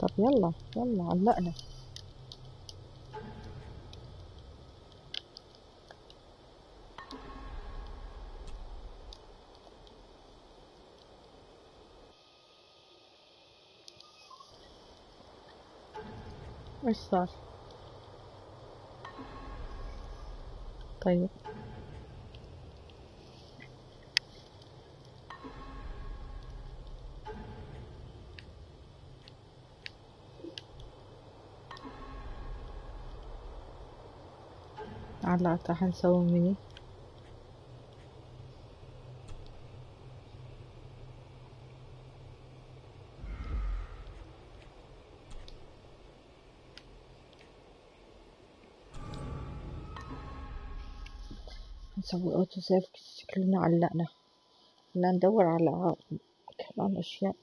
S3: طب يلا علقنا. ايش صار؟ طيب علقت. راح نسوي ميني. نسوي اوتو سيف. شكلنا علقنا. بدنا ندور على كمان اشياء.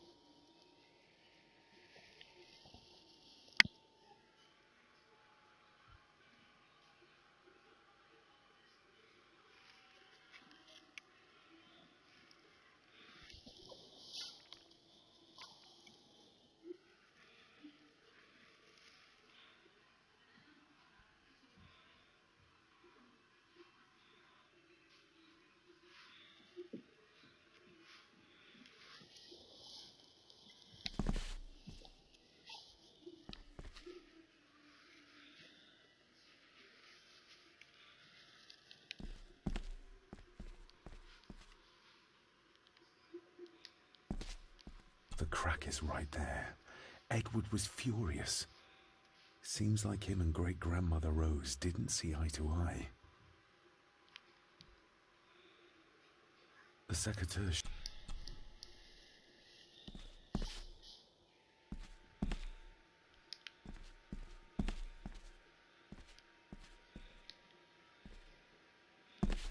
S2: The crack is right there. Edward was furious. Seems like him and great-grandmother Rose didn't see eye to eye. The secretary...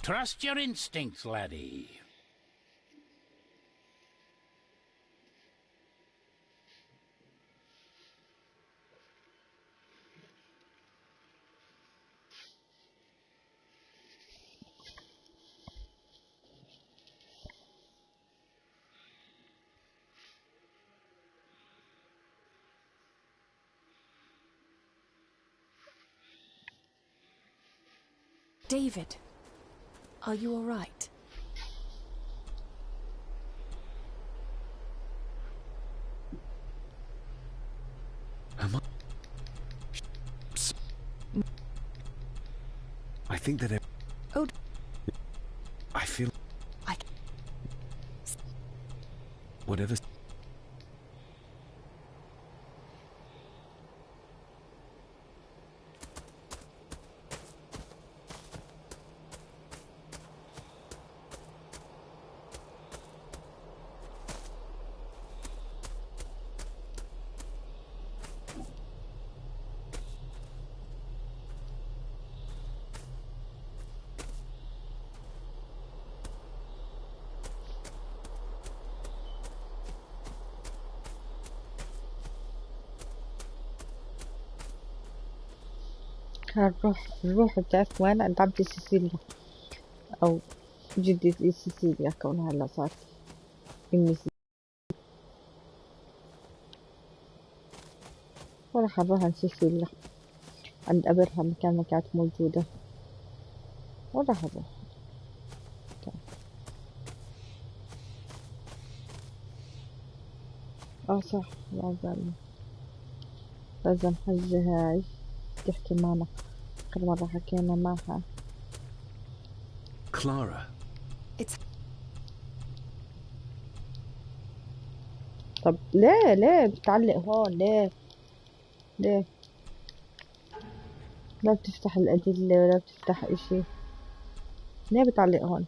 S8: Trust your instincts, laddie.
S1: David, are you all right?
S2: Am I? I think that
S1: Oh,
S2: I feel
S1: I...
S2: whatever.
S3: الروح بتعرف وين؟ عند عمتي سيسيليا أو جدتي سيسيليا، كونها هلا صارت أمي سيسيليا. وراح أروح عند سيسيليا، عند قبرها مكان ما كانت موجودة، وراح أروح. صح، لازم حجة هاي تحكي معنا، آخر مرة حكينا معها.
S2: Clara.
S1: It's...
S3: طب ليه بتعلق هون؟ ليه لا بتفتح الأدلة ولا بتفتح إشي؟ ليه بتعلق هون؟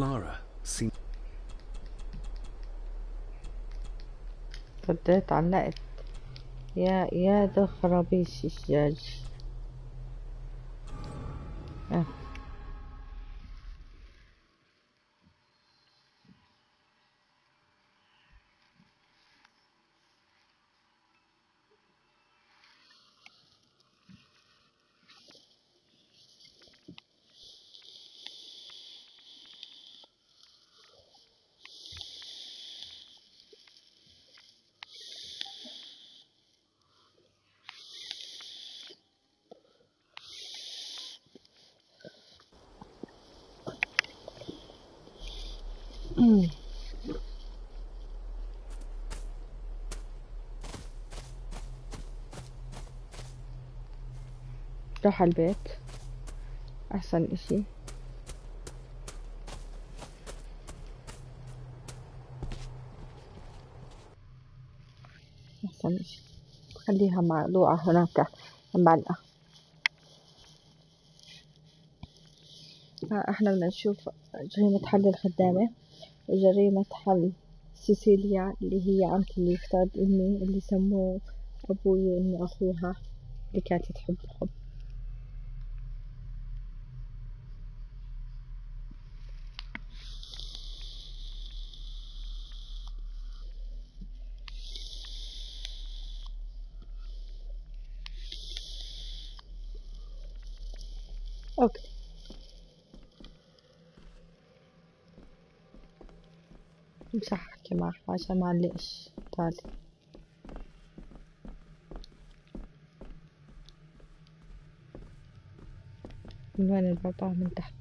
S2: Clara. See.
S3: رديت علقت. يا ذا خرابيش الشجاج. روح البيت أحسن إشي. أحسن إشي خليها معلوقة هناك معلقة. احنا بدنا نشوف جريمة حل الخدامة وجريمة حل سيسيليا اللي هي عمتي اللي افترض امي اللي سموه ابوي وانه اخوها اللي كانت تحب الحب. اوكي مش هحكي معها عشان ما علقش. تعالي من وين البابا؟ من تحت.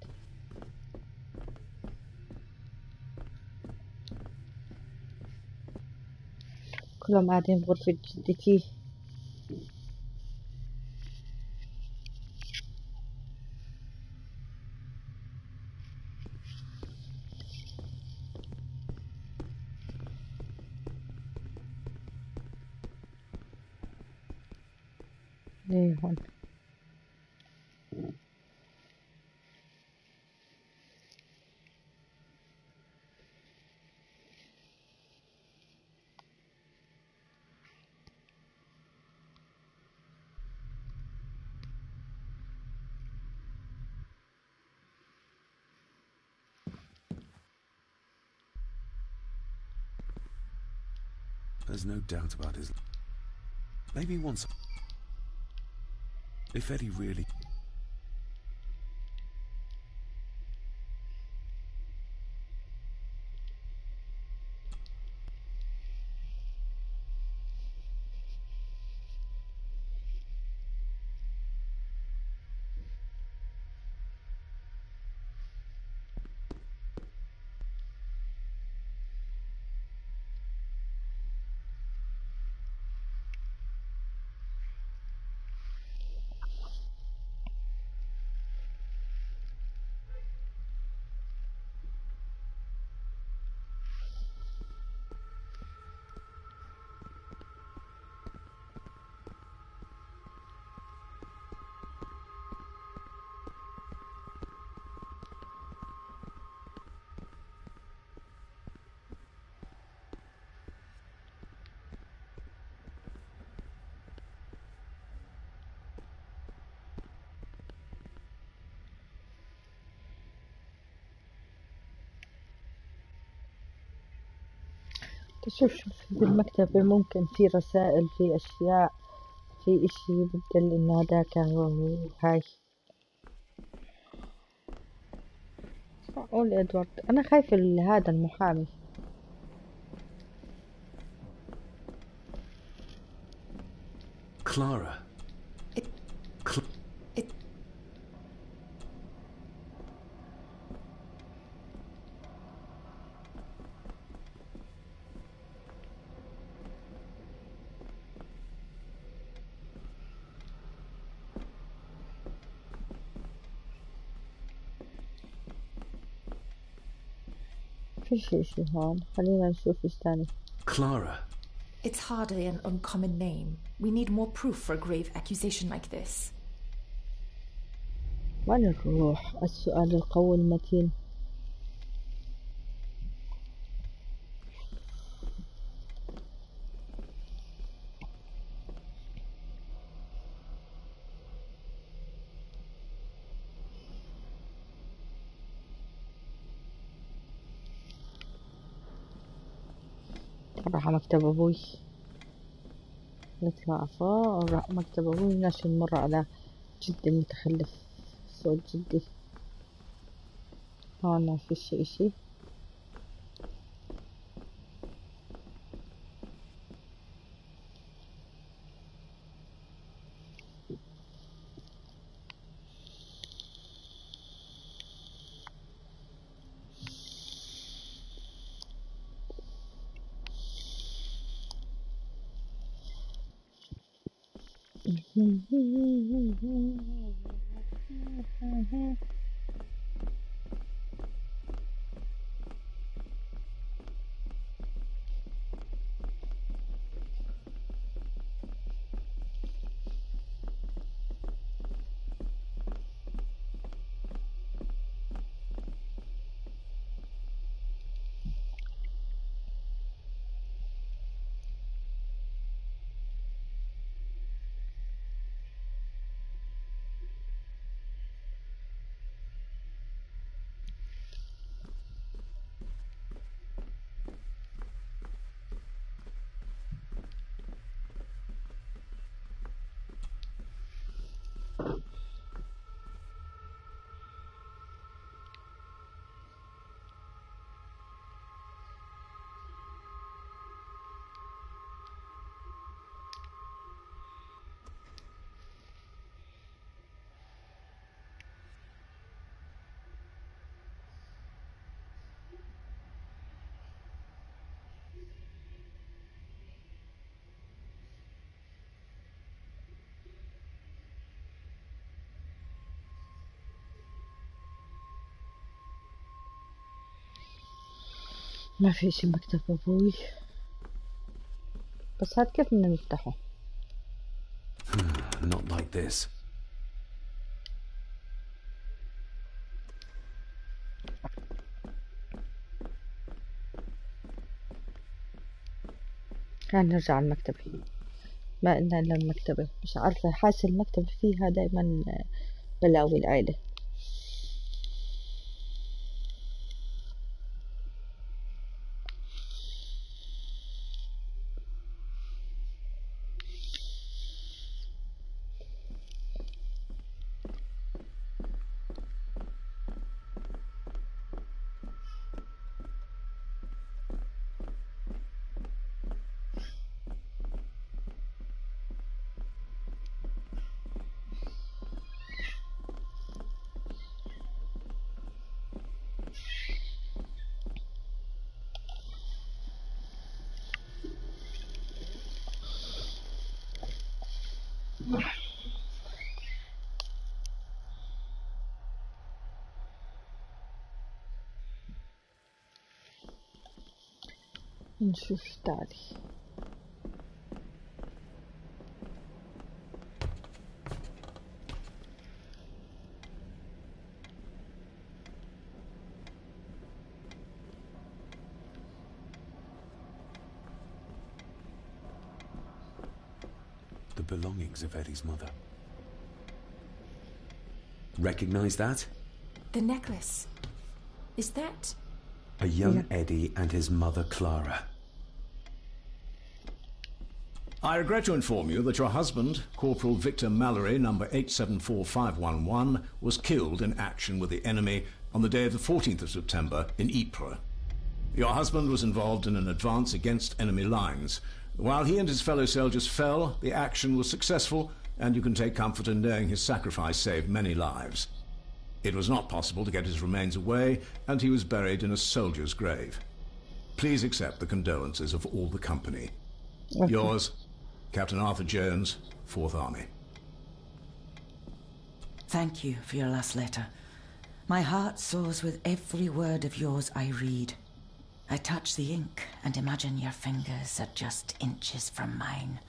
S3: كلهم قاعدين بغرفة جدتي. ايه هون.
S2: There's no doubt about his... Maybe once... If Eddie really...
S3: شوف بالمكتبة ممكن في رسائل، في أشياء، في إشي بدل إنه هداك هاي. معقول إدوارد؟ أنا خايفة هذا المحامي.
S2: Clara.
S3: فيش إشي هون، خلينا نشوف إيش تاني.
S2: Clara.
S1: It's hardly an uncommon name. We need more proof for a grave accusation like this.
S3: وين الروح؟ السؤال القوي المتين. راح مكتب أبوي، نطلع فوق راح مكتب أبوي، نمشي نمر على جدي المتخلف، صوت جدي. هون ما فيش إشي. ما في شي مكتب أبوي، بس هاد كيف بدنا نفتحه؟
S2: Not like this.
S3: خلينا نرجع على المكتبة. ما قلنا إلا المكتبة، مش عارفة، حاسة المكتبة فيها دايما بلاوي العيلة. نشوف تعالي.
S2: The belongings of Eddie's mother. Recognize that?
S1: The necklace. Is that...
S2: A young Eddie and his mother Clara.
S6: I regret to inform you that your husband, Corporal Victor Mallory, number 874511, was killed in action with the enemy on the day of the 14th of September in Ypres. Your husband was involved in an advance against enemy lines. While he and his fellow soldiers fell, the action was successful, and you can take comfort in knowing his sacrifice saved many lives. It was not possible to get his remains away, and he was buried in a soldier's grave. Please accept the condolences of all the company.
S3: Okay.
S6: Yours, Captain Arthur Jones, 4th Army.
S7: Thank you for your last letter. My heart soars with every word of yours I read. I touch the ink and imagine your fingers are just inches from mine,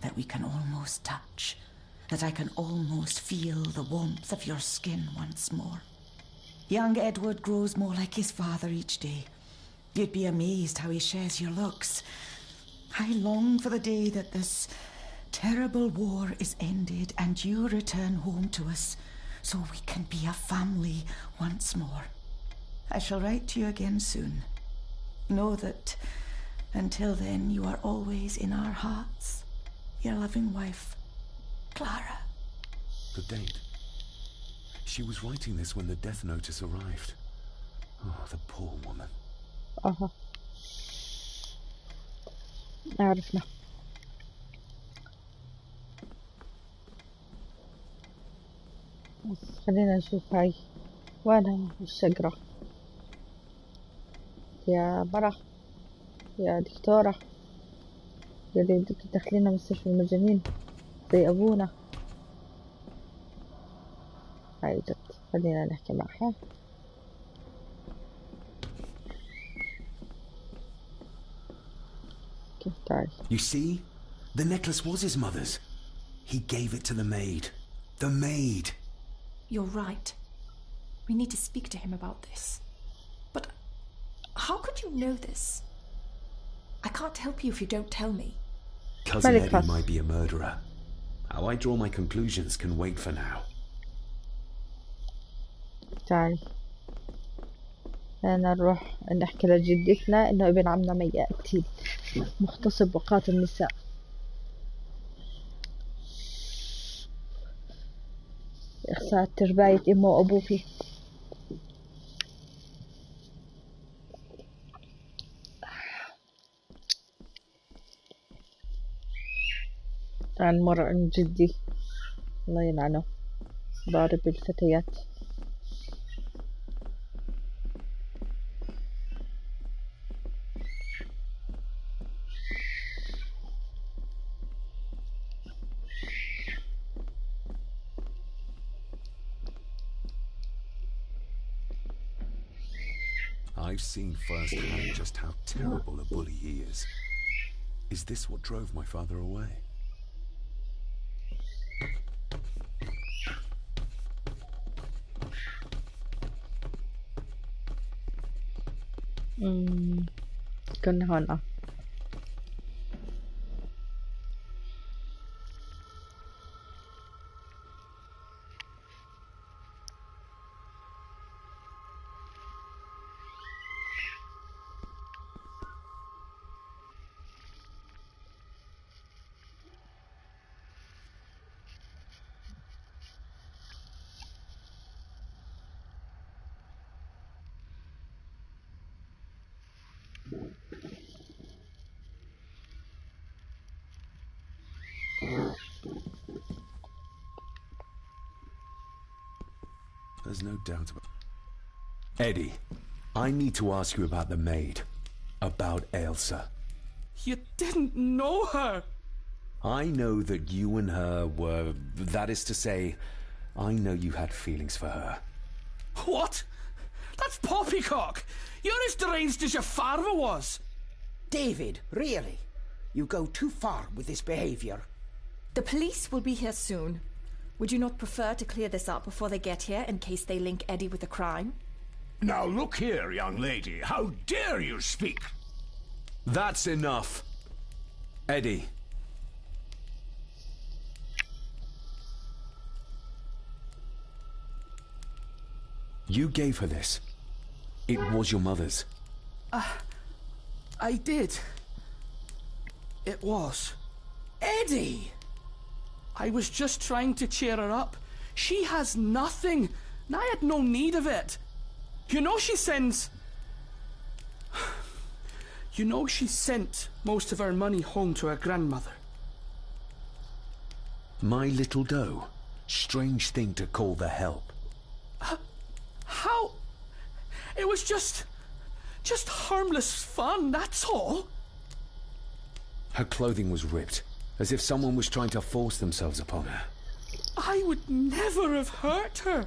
S7: that we can almost touch, that I can almost feel the warmth of your skin once more. Young Edward grows more like his father each day. You'd be amazed how he shares your looks. I long for the day that this terrible war is ended and you return home to us, so we can be a family once more. I shall write to you again soon. Know that until then you are always in our hearts. Your loving wife, Clara.
S2: The date. She was writing this when the death notice arrived. Oh, the poor woman.
S3: أها عرفنا. بس خلينا نشوف هاي وينها الشجرة يا برا، يا دكتورة، يا اللي بدك تدخلينا مستشفى المجانين زي أبونا. هاي جت، خلينا نحكي معها. كيف تعال؟
S2: You see? The necklace was his mother's. He gave it to the maid. The maid!
S1: You're right. We need to speak to him about this. But how could you know this? I can't help you if you don't tell me.
S2: Cousin Eddie might be a murderer. How I draw my conclusions can wait for now.
S3: تعالي أنا نروح نحكي لجدتنا إنه ابن عمنا ميقتل مغتصب وقاتل نساء. إخسات ترباية أمه وأبوكي. تعال نمر عند جدي الله يلعنه ضارب الفتيات.
S2: I've seen firsthand just how terrible a bully he is. Is this what drove my father away?
S3: كنا هون
S2: There's no doubt about it. Eddie, I need to ask you about the maid. About Ailsa.
S10: You didn't know her!
S2: I know that you and her were... That is to say, I know you had feelings for her.
S10: What? That's poppycock! You're as deranged as your father was!
S11: David, really? You go too far with this behavior.
S1: The police will be here soon. Would you not prefer to clear this up before they get here in case they link Eddie with the crime?
S6: Now look here, young lady. How dare you speak?
S2: That's enough. Eddie. You gave her this. It was your mother's.
S10: I did. It was.
S11: Eddie!
S10: I was just trying to cheer her up. She has nothing, and I had no need of it. You know she sends... You know she sent most of her money home to her grandmother.
S2: My little doe. Strange thing to call the help.
S10: How? It was just harmless fun, that's all.
S2: Her clothing was ripped, as if someone was trying to force themselves upon her.
S10: I would never have hurt her.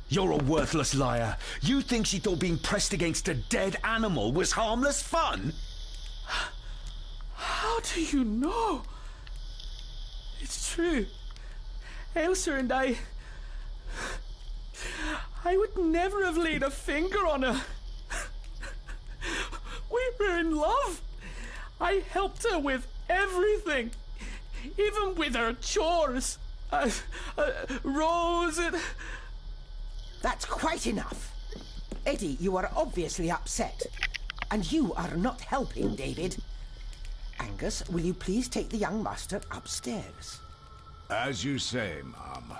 S2: You're a worthless liar. You think she thought being pressed against a dead animal was harmless fun?
S10: How do you know? It's true. Ailsa and I would never have laid a finger on her. We were in love. I helped her with everything, even with her chores. Rose and...
S11: That's quite enough. Eddie, you are obviously upset. And you are not helping, David. Angus, will you please take the young master upstairs?
S6: As you say, Mum.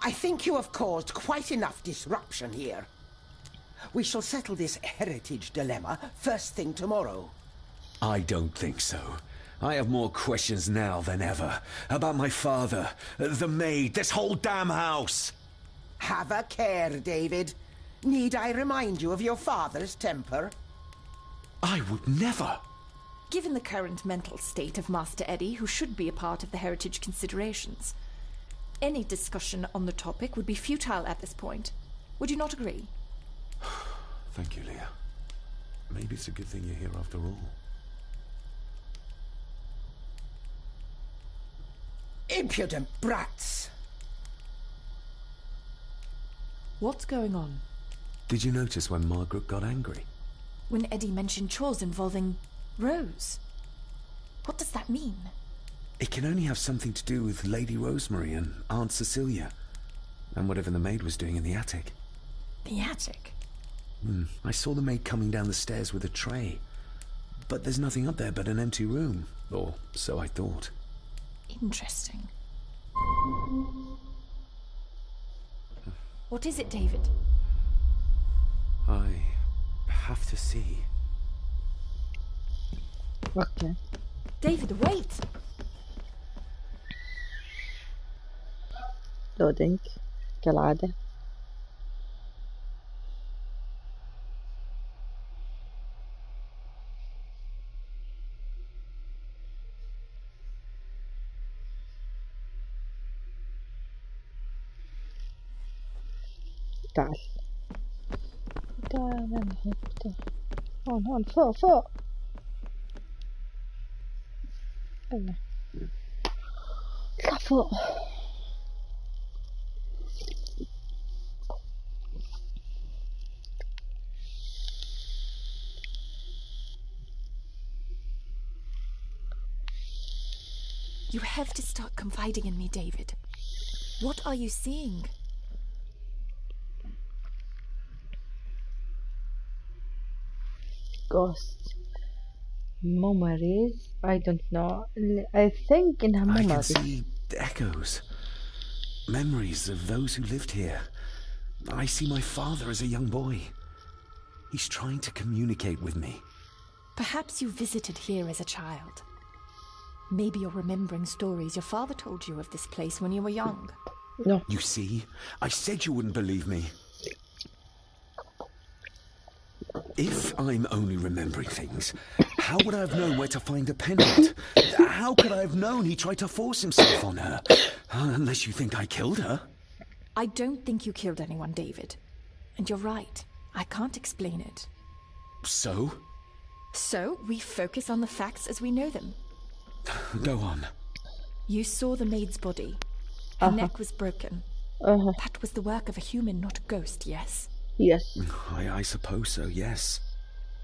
S11: I think you have caused quite enough disruption here. We shall settle this heritage dilemma first thing tomorrow.
S2: I don't think so. I have more questions now than ever. About my father, the maid, this whole damn house.
S11: Have a care, David. Need I remind you of your father's temper?
S2: I would never.
S1: Given the current mental state of Master Eddie, who should be a part of the heritage considerations, any discussion on the topic would be futile at this point. Would you not agree?
S2: Thank you, Leah. Maybe it's a good thing you're here after all.
S11: Impudent brats!
S1: What's going on?
S2: Did you notice when Margaret got angry?
S1: When Eddie mentioned chores involving Rose. What does that mean?
S2: It can only have something to do with Lady Rosemary and Aunt Cecilia, and whatever the maid was doing in the attic.
S1: The attic?
S2: I saw the maid coming down the stairs with a tray. But there's nothing up there but an empty room, or so I thought.
S1: Interesting. What is it, David?
S2: I have to see.
S3: اوكي.
S1: David, wait!
S3: لودينج كالعادة. تعال تعال نحط هون فوق يلا اطلع فوق.
S1: have to start confiding in me, David. What are you seeing?
S3: Ghost. Memories? I don't know. I think in her
S2: I
S3: memory.
S2: can see echoes. Memories of those who lived here. I see my father as a young boy. He's trying to communicate with me.
S1: Perhaps you visited here as a child. Maybe you're remembering stories your father told you of this place when you were young.
S3: No.
S2: You see? I said you wouldn't believe me. If I'm only remembering things, how would I have known where to find the pendant? How could I have known he tried to force himself on her? Unless you think I killed her.
S1: I don't think you killed anyone, David. And you're right. I can't explain it.
S2: So?
S1: So, we focus on the facts as we know them.
S2: Go on.
S1: You saw the maid's body. Her neck was broken. That was the work of a human, not a ghost, yes?
S3: Yes.
S2: I suppose so, yes.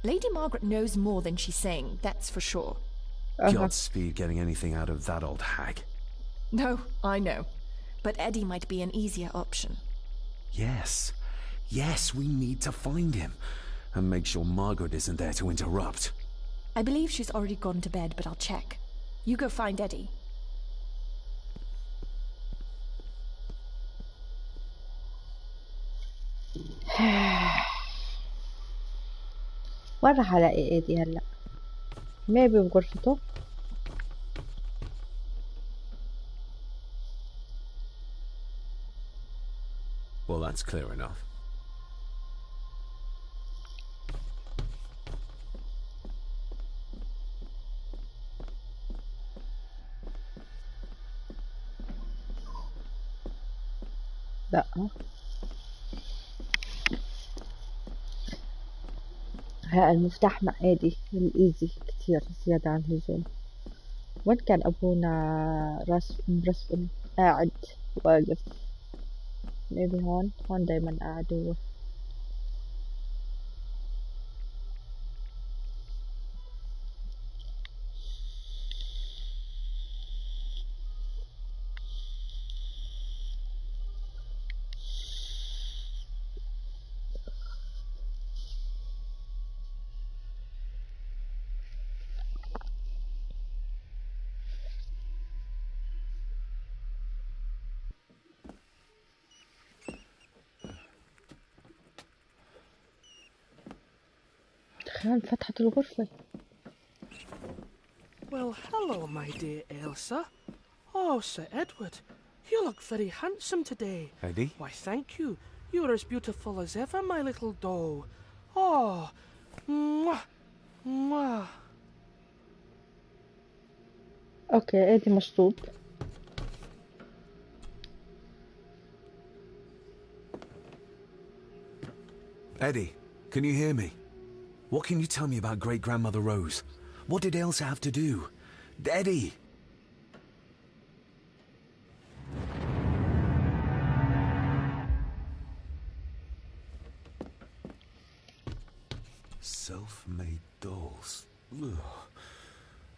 S1: Lady Margaret knows more than she's saying, that's for sure.
S2: Godspeed getting anything out of that old hag.
S1: No, I know. But Eddie might be an easier option.
S2: Yes. Yes, we need to find him. And make sure Margaret isn't there to interrupt.
S1: I believe she's already gone to bed, but I'll check. You go find Eddie.
S3: وين راح الاقي ايدي هلا؟ ميبي بغرفته.
S2: Well, that's clear enough.
S3: لا. ها المفتاح مع ايدي الايزي كتير زيادة عن اللزوم. وين كان ابونا مرسبن قاعد واقف؟ ميبي هون دايما قاعد هو. خلال فتحت الغرفة.
S10: Well, hello, my dear Elsa. Oh, Sir Edward, you look very handsome today.
S2: Eddie?
S10: Why, thank you. You're as beautiful as ever, my little doll. Oh, mwah, mwah.
S3: اوكي ايدي مشطوب.
S2: Eddie, can you hear me? What can you tell me about great-grandmother Rose? What did Elsa have to do? Eddie! Self-made dolls. Ugh.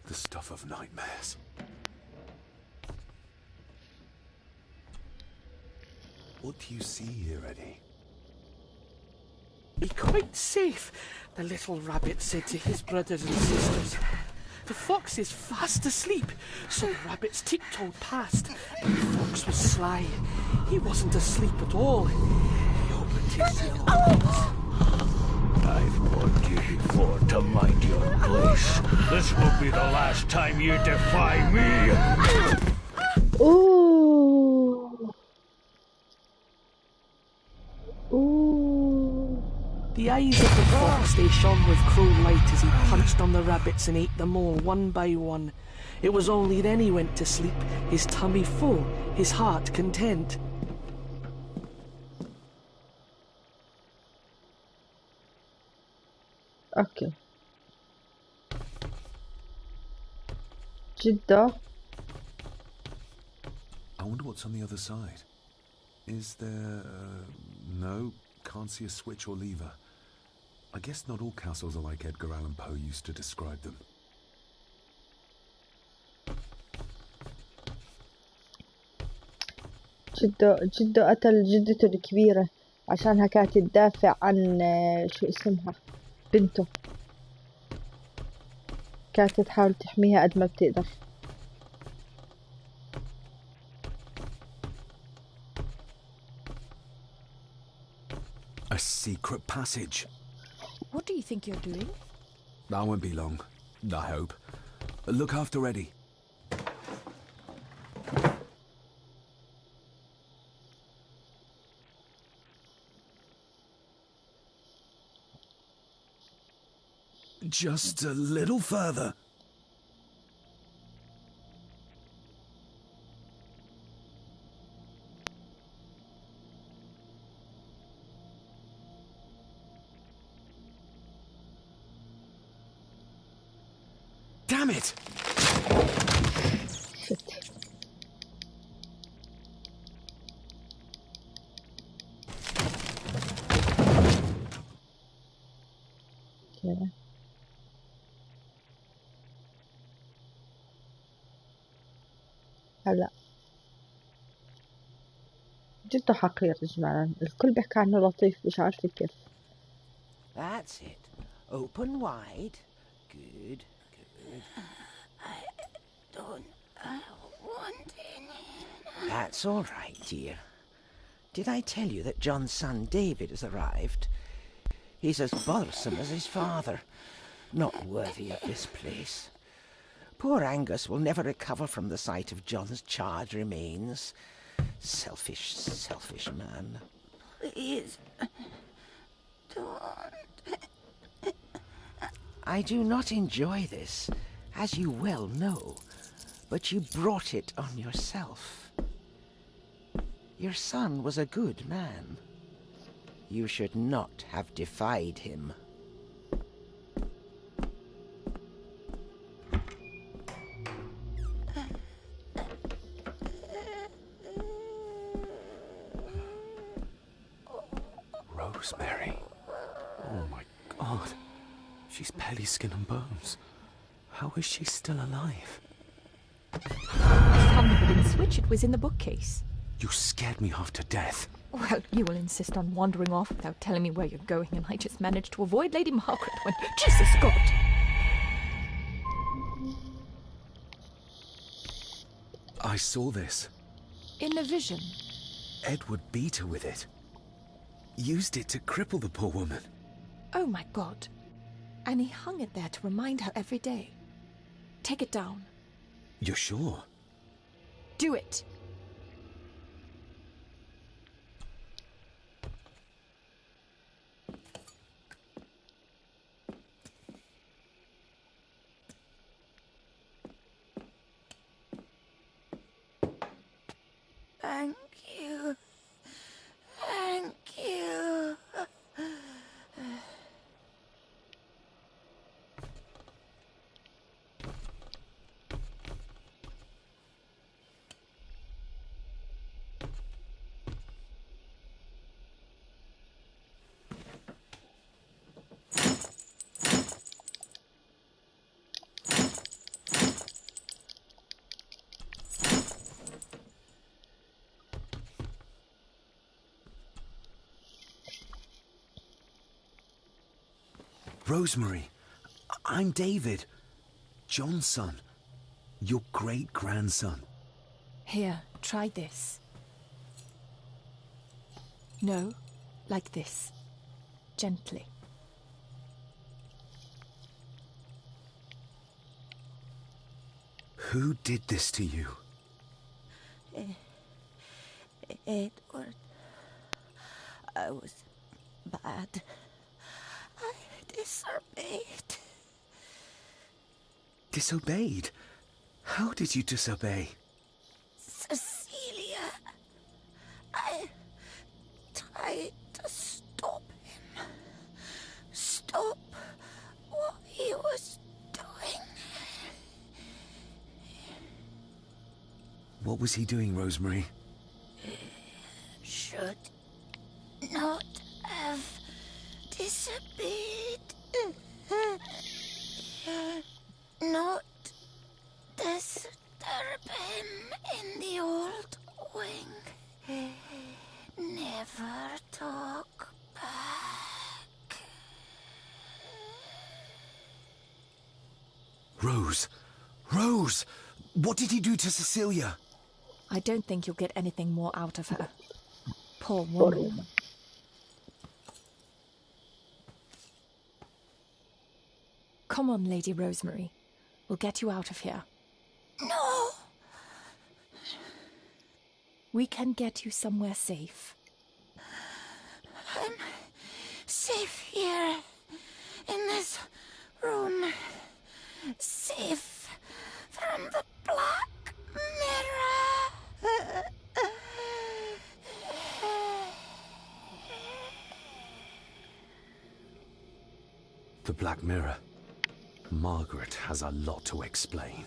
S2: The stuff of nightmares. What do you see here, Eddie?
S10: Be quite safe, the little rabbit said to his brothers and sisters. The fox is fast asleep, so the rabbits tiptoed past. But the fox was sly. He wasn't asleep at all. He opened his yellow eyes.
S5: I've warned you before to mind your place. This will be the last time you defy me.
S3: Ooh. Ooh.
S10: The eyes of the fox, they shone with cruel light as he punched on the rabbits and ate them all one by one. It was only then he went to sleep, his tummy full, his heart content.
S3: اوكي. جدة.
S2: I wonder what's on the other side. Is there... no, can't see a switch or lever. I guess not all castles are like Edgar Allan Poe used to describe them.
S3: جده قتل جدته الكبيرة عشانها كانت تدافع عن شو اسمها بنته، كانت تحاول تحميها قد ما بتقدر.
S2: A secret passage.
S1: What do you think you're doing?
S2: That won't be long, I hope. Look after Eddie. Just a little further. Damn it!
S3: Shit. Yeah. هلا جده حقير إجمالا، الكل بيحكي عنه لطيف، مش عارفة كيف.
S11: That's it. Open wide. Good, good.
S4: I don't want any.
S11: That's all right, dear. Did I tell you that John's son David has arrived? He's as bothersome as his father. Not worthy of this place. Poor Angus will never recover from the sight of John's charred remains. Selfish, selfish man.
S4: Please, don't.
S11: I do not enjoy this, as you well know, but you brought it on yourself. Your son was a good man. You should not have defied him.
S2: Rosemary. Oh my God. She's barely skin and bones. How is she still alive?
S1: Tell me we didn't switch, it was in the bookcase.
S2: You scared me half to death.
S1: Well, you will insist on wandering off without telling me where you're going, and I just managed to avoid Lady Margaret when... Jesus, God!
S2: I saw this.
S1: In a vision?
S2: Edward beat her with it. Used it to cripple the poor woman.
S1: Oh my God. And he hung it there to remind her every day. Take it down.
S2: You're sure?
S1: Do it!
S4: Thank you. Thank you.
S2: Rosemary, I'm David. John's son. Your great-grandson.
S1: Here, try this. No, like this. Gently.
S2: Who did this to you?
S4: Edward. I was bad. I disobeyed.
S2: Disobeyed? How did you disobey?
S4: Cecilia. I tried to stop him. Stop what he was doing.
S2: What was he doing, Rosemary?
S4: Should not have disobeyed. Not disturb him in the old wing.
S2: Rose! Rose! What did he do to Cecilia?
S1: I don't think you'll get anything more out of her. Poor woman. Come on, Lady Rosemary. We'll get you out of here.
S4: No!
S1: We can get you somewhere safe.
S4: I'm safe here, in this room. Safe from the Black Mirror.
S2: The Black Mirror. Margaret has a lot to explain.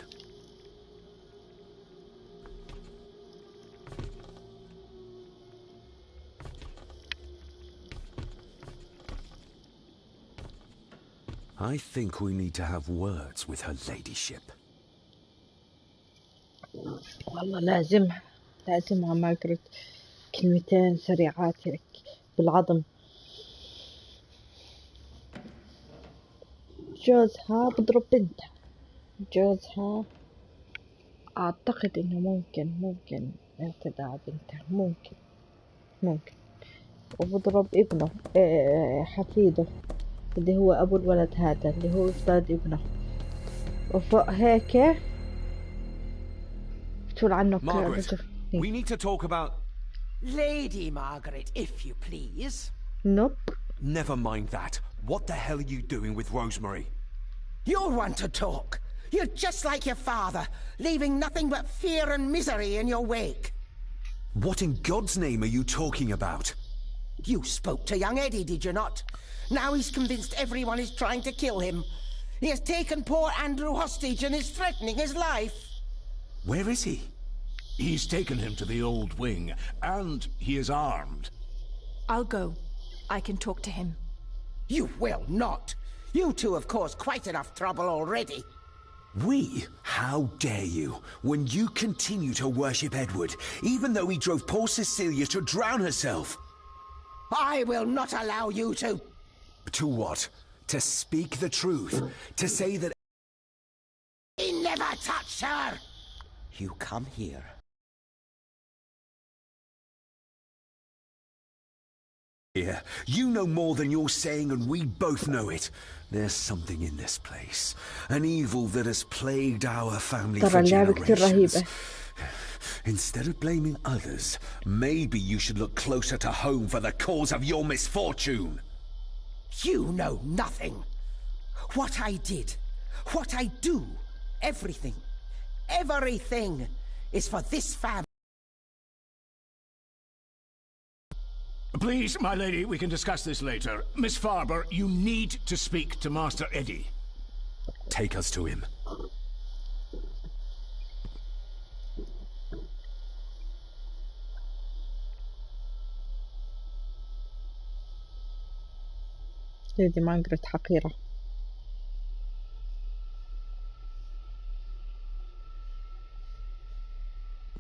S2: I think we need to have words with her ladyship.
S3: والله لازمها مارغريت كلمتين سريعات هيك بالعظم. جوزها بضرب بنتها. جوزها أعتقد إنه ممكن اعتدى على بنتها. ممكن وبضرب ابنه حفيده اللي هو أبو الولد هذا اللي هو أستاذ ابنه. وفوق هيك بتقول عنه
S2: Margaret, we need to talk about...
S11: Lady Margaret, if you please.
S3: Nope.
S2: Never mind that. What the hell are you doing with Rosemary?
S11: You're one to talk. You're just like your father, leaving nothing but fear and misery in your wake.
S2: What in God's name are you talking about?
S11: You spoke to young Eddie, did you not? Now he's convinced everyone is trying to kill him. He has taken poor Andrew hostage and is threatening his life.
S2: Where is he?
S6: He's taken him to the old wing, and he is armed.
S1: I'll go. I can talk to him.
S11: You will not. You two have caused quite enough trouble already.
S2: We? How dare you, when you continue to worship Edward, even though he drove poor Cecilia to drown herself?
S11: I will not allow you to...
S2: To what? To speak the truth? To say that...
S11: He never touched her! You come here.
S2: Yeah, you know more than you're saying, and we both know it. There's something in this place. An evil that has plagued our family for generations. Instead of blaming others, maybe you should look closer to home for the cause of your misfortune.
S11: You know nothing. What I did, what I do, everything is for this family.
S6: Please, my lady, we can discuss this later. Miss Farber, you need to speak to Master Eddie.
S2: Take us to him.
S3: ليدي مارغريت حقيرة.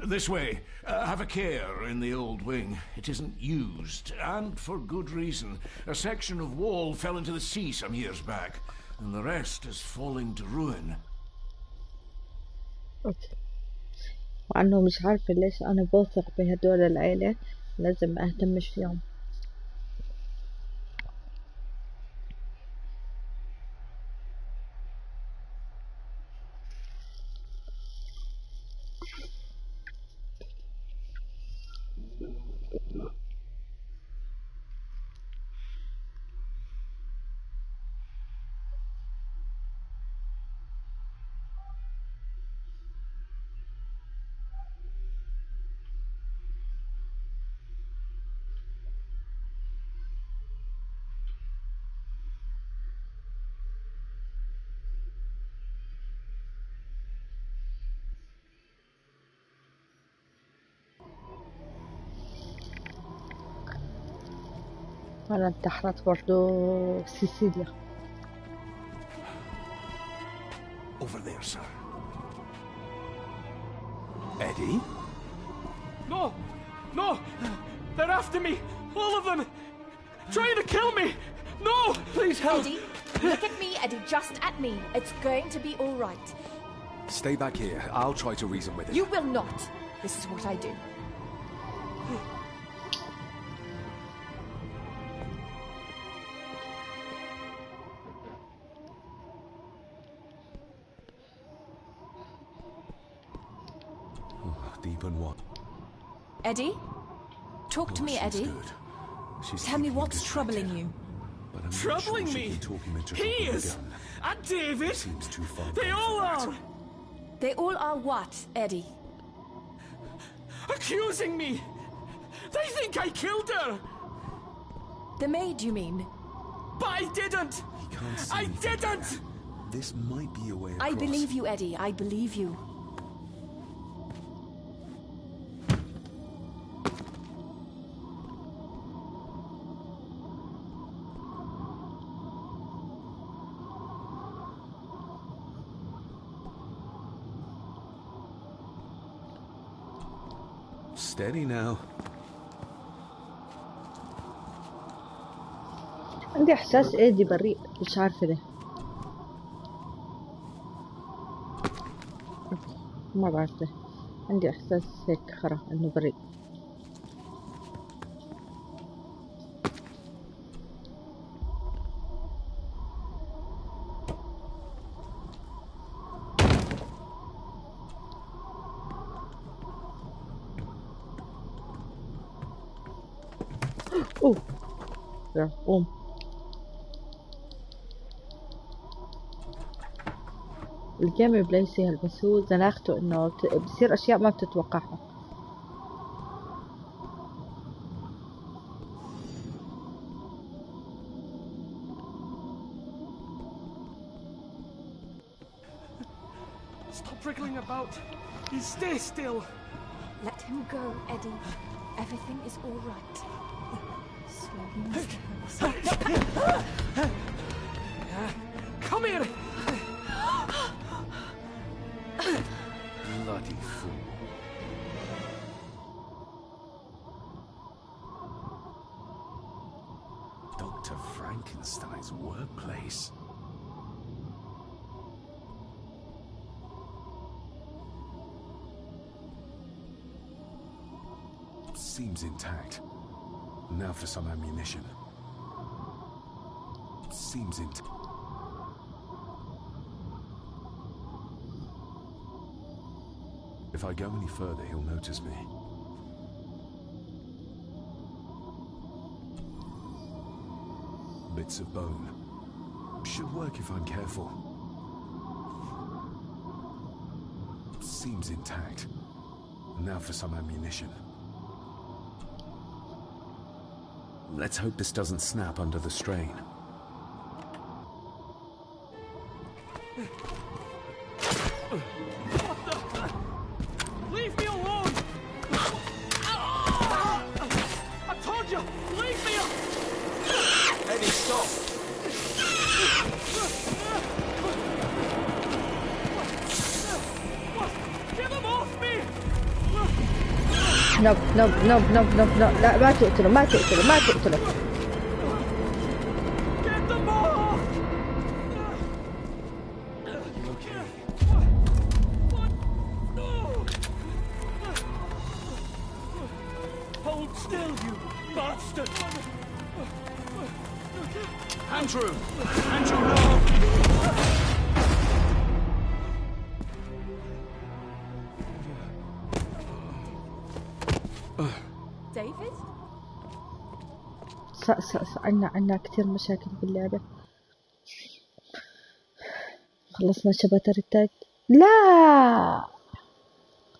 S6: This way. Have a care in the old wing. It isn't used, and for good reason. A section of wall fell into the sea some years back, and the rest is falling to ruin.
S3: أوكي. وعنه مش عارفة ليش أنا بوثق بهدول العيلة، لازم أهتمش فيهم. أنا انتحرت برضو سيسيليا.
S6: Over there, sir.
S2: Eddie?
S10: No! No! They're after me! All of them! Trying to kill me! No! Please help!
S1: Eddie, Look at me, Eddie, just at me. It's going to be all right.
S2: Stay back here. I'll try to reason with it.
S1: You will not. This is what I do.
S2: Deep and what?
S1: Eddie? Talk to me, Eddie. Tell me what's troubling you.
S10: Troubling me? He is! And David! They all are!
S1: They all are what, Eddie?
S10: Accusing me! They think I killed her!
S1: The maid, you mean?
S10: But I didn't! I didn't!
S2: This might be a way across.
S1: I believe you, Eddie. I believe you.
S2: Steady now.
S3: عندي احساس ايدي بريء، مش عارفه ليه. ما بعرف ليه عندي احساس هيك خرا انه بريء. اوه يا قوم. الجيم بلاي سهل بس هو زناخته انه بصير اشياء ما بتتوقعها.
S10: Stop wriggling about. You stay still.
S1: Let him go, Eddie. Everything is all right.
S10: Come here!
S2: Bloody fool. Dr. Frankenstein's workplace. Seems intact. Now for some ammunition. Seems intact. If I go any further, he'll notice me. Bits of bone. Should work if I'm careful. Seems intact. Now for some ammunition. Let's hope this doesn't snap under the strain.
S10: Leave me alone! I told you, leave me alone!
S2: Eddie, stop!
S10: Get them off me!
S3: نوب نوب نوب نوب نوب نوب. لا ما تقتله ما تقتله ما تقتله.
S10: Get them off! Hold still, you bastard!
S6: Andrew! Andrew, no!
S1: David?
S3: عنا كتير مشاكل باللعبة. خلصنا شباتر التاج. لا